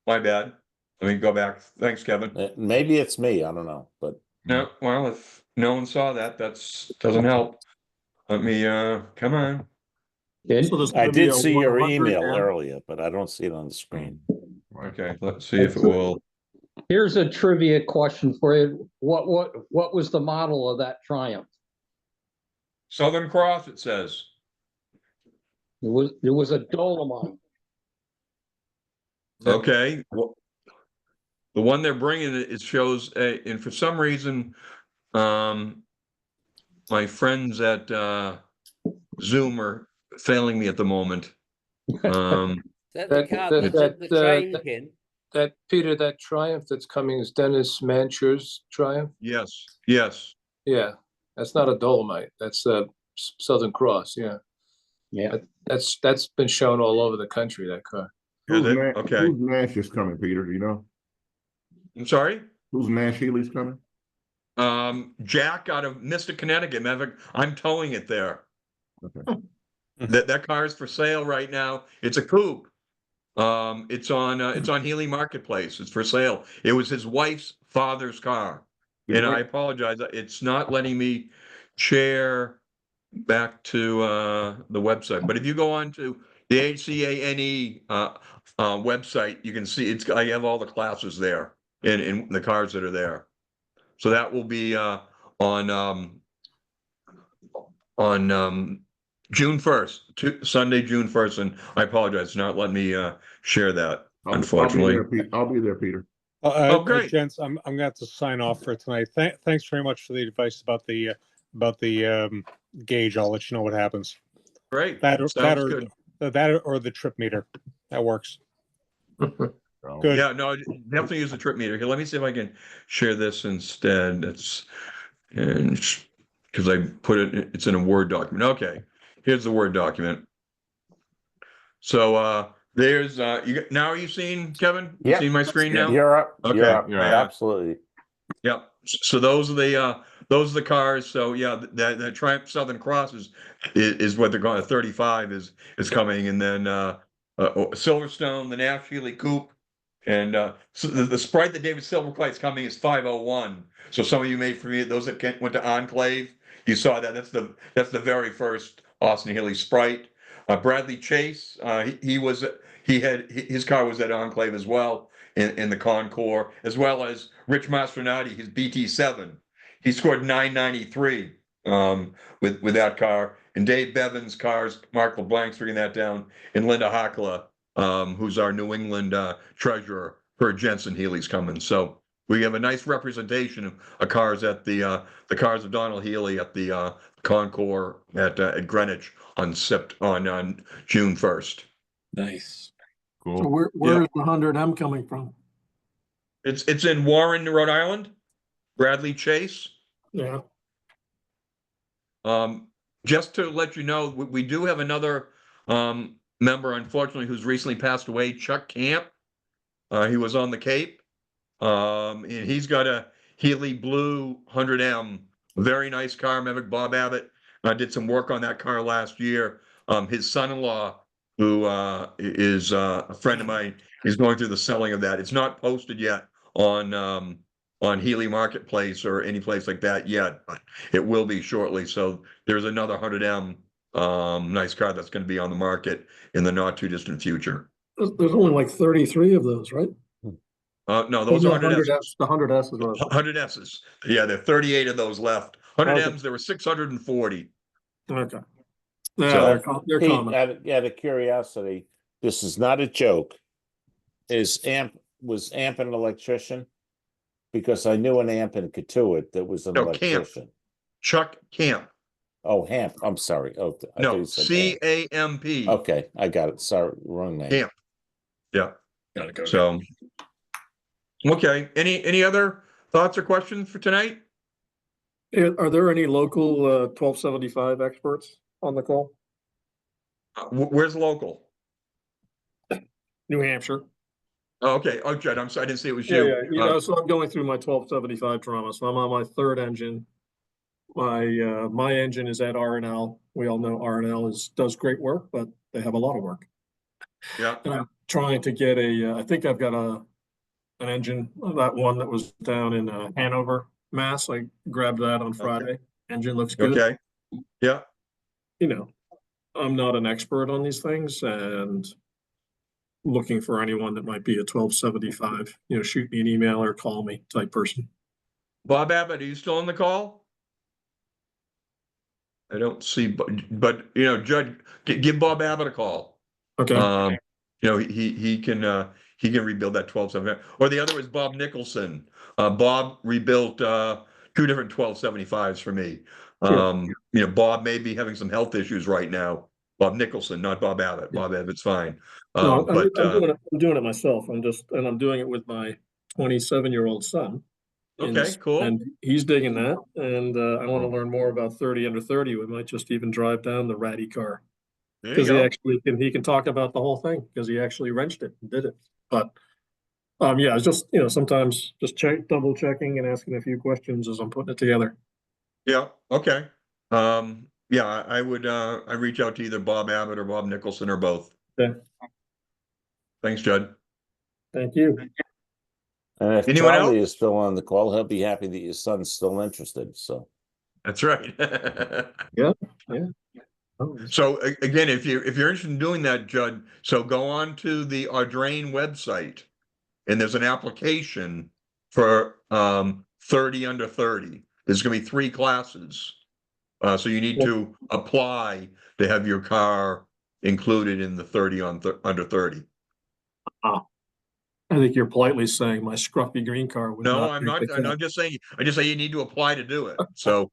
A: My bad. Let me go back. Thanks, Kevin.
N: Maybe it's me. I don't know, but
A: no. Well, if no one saw that, doesn't help. Let me. Come on.
N: I did see your email earlier, but I don't see it on the screen.
A: Okay, let's see if it will.
F: Here's a trivia question for you. What was the model of that Triumph?
A: Southern Cross, it says.
F: It was a Dolomite.
A: Okay. Well, the one they're bringing, it shows and for some reason, my friends at Zoom are failing me at the moment.
G: That Peter, that Triumph that's coming is Dennis Mancher's Triumph.
A: Yes.
G: Yeah, that's not a Dolomite. That's a Southern Cross. Yeah. That's been shown all over the country. That car.
A: Okay.
O: Who's Nash is coming, Peter? Do you know?
A: I'm sorry.
O: Who's Nash Healey's coming?
A: Jack out of Mystic, Connecticut. I'm towing it there.
O: Okay.
A: That car is for sale right now. It's a coupe. It's on Healey Marketplace. It's for sale. It was his wife's father's car, and I apologize. It's not letting me share back to the website. But if you go on to the HCANE website, you can see I have all the classes there in the cars that are there. So that will be on June 1st, Sunday, June 1st, and I apologize, it's not letting me share that, unfortunately.
O: I'll be there, Peter.
A: Great.
V: Gents, I'm gonna have to sign off for tonight. Thanks very much for the advice about the gauge. I'll let you know what happens.
A: Great.
V: That
A: Good.
V: or the trip meter. That works. Good.
A: Yeah, no, definitely use the trip meter. Here, let me see if I can share this instead. Because I put it's in a Word document. Okay, here's the Word document. So there's now are you seeing, Kevin? You seeing my screen now?
N: You're up.
A: Okay.
N: You're up. Absolutely.
A: Yep. So those are the cars. So yeah, the Triumph Southern Cross is what they're going. 35 is coming, and then Silverstone, the Nash Healey Coupe, and so the Sprite that David Silverclight's coming is 501. So some of you may forget those that went to Enclave. You saw that. That's the very first Austin-Healey Sprite. Bradley Chase, his car was at Enclave as well in the Concours, as well as Rich Mastronati, his BT7. He scored 993 with that car. And Dave Bevan's cars, Mark LeBlanc's bringing that down, and Linda Hockla, who's our New England treasurer, her Jensen Healy's coming. So we have a nice representation of cars at the cars of Donald Healy at the Concours at Greenwich on June 1st.
P: Nice.
E: Cool.
K: So where's the 100M coming from?
A: It's in Warren, Rhode Island. Bradley Chase.
K: Yeah.
A: Just to let you know, we do have another member, unfortunately, who's recently passed away, Chuck Camp. He was on the Cape. And he's got a Healy Blue 100M, very nice car. Remember Bob Abbott did some work on that car last year. His son-in-law, who is a friend of mine, is going through the selling of that. It's not posted yet on Healy Marketplace or any place like that yet, but it will be shortly. So there's another 100M nice car that's going to be on the market in the not too distant future.
K: There's only like 33 of those, right?
A: No, those are 100S.
K: The 100S is what
A: 100Ss. Yeah, there are 38 of those left. 100Ms, there were 640.
K: Okay.
N: Yeah,
A: So,
N: they're common. Out of curiosity, this is not a joke. Was Amp an electrician? Because I knew an Amp in Katuitt that was an electrician.
A: Camp. Chuck Camp.
N: Oh, Hamp. I'm sorry. Oh,
A: no, C-A-M-P.
N: Okay, I got it. Sorry, wrong name.
A: Camp. Yeah.
P: Gotta go.
A: So, okay. Any other thoughts or questions for tonight?
K: Are there any local 1275 experts on the call?
A: Where's local?
K: New Hampshire.
A: Oh, okay. Oh, Jed, I'm sorry. I didn't see it was you.
K: Yeah. So I'm going through my 1275 trauma. So I'm on my third engine. My engine is at R&L. We all know R&L does great work, but they have a lot of work.
A: Yeah.
K: And I'm trying to get I think I've got an engine, that one that was down in Hanover, Mass. I grabbed that on Friday. Okay. Engine looks good.
A: Okay. Yeah.
K: You know, I'm not an expert on these things and looking for anyone that might be a 1275, shoot me an email or call me type person.
A: Bob Abbott, are you still on the call? I don't see, but Judd, give Bob Abbott a call.
K: Okay.
A: He can rebuild that 1275. Or the other is Bob Nicholson. Bob rebuilt two different 1275s for me. Bob may be having some health issues right now. Bob Nicholson, not Bob Abbott. Bob Abbott's fine.
K: No, I'm doing it myself. I'm doing it with my 27-year-old son.
A: Okay, cool.
K: And he's digging that. And I want to learn more about 30 under 30. We might just even drive down the ratty car. Because he can talk about the whole thing because he actually wrenched it and did it. But it's just sometimes just double checking and asking a few questions as I'm putting it together.
A: Yeah. Okay. I would I reach out to either Bob Abbott or Bob Nicholson or both.
K: Okay.
A: Thanks, Judd.
K: Thank you.
N: And if
A: Anyone
N: Charlie
A: else?
N: is still on the call, he'll be happy that your son's still interested. So
A: that's right.
K: Yeah.
A: So again, if you're interested in doing that, Judd, so go on to the Ardrain website, and there's an application for 30 under 30. There's going to be 3 classes, so you need to apply to have your car included in the 30 under 30.
K: I think you're politely saying my scruffy green car would
A: No, I'm not. I'm just saying. I just say you need to apply to do it. So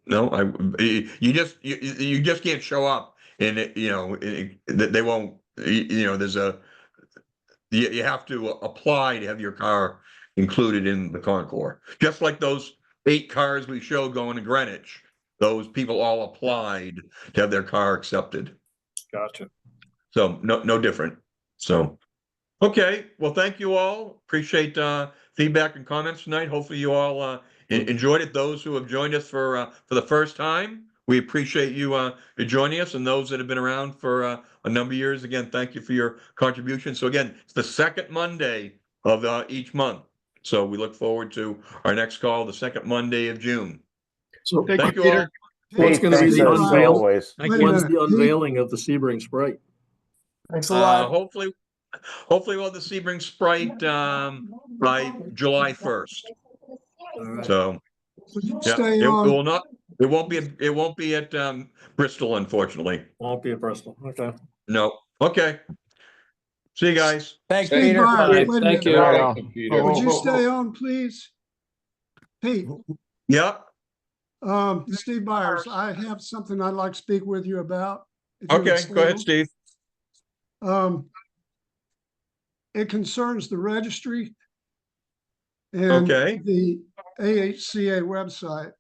A: no, you just can't show up, and they won't. You have to apply to have your car included in the Concours. Just like those 8 cars we showed going to Greenwich, those people all applied to have their car accepted.
K: Gotcha.
A: So no different. So, okay. Well, thank you all. Appreciate feedback and comments tonight. Hopefully you all enjoyed it. Those who have joined us for the first time, we appreciate you joining us, and those that have been around for a number of years. Again, thank you for your contribution. So again, it's the second Monday of each month. So we look forward to our next call, the second Monday of June.
K: So
A: thank you all.
K: What's going to be the unveiling of the Sebring Sprite?
M: Thanks a lot.
A: Hopefully we'll have the Sebring Sprite by July 1st. So,
D: Would you
A: yeah,
D: stay
A: it
D: on?
A: will not. It won't be at Bristol, unfortunately.
K: Won't be at Bristol. Okay.
A: No. Okay. See you guys.
B: Thanks,
D: Steve
B: Peter.
D: Byers, wait a
F: Thank
D: minute.
F: you.
D: Would you stay on, please? Pete,
A: Yep.
D: Steve Byers, I have something I'd like to speak with you about. if you would
A: Okay.
D: stay
A: Go ahead,
D: on.
A: Steve.
D: It concerns the registry and
A: Okay.
D: the AHCA website.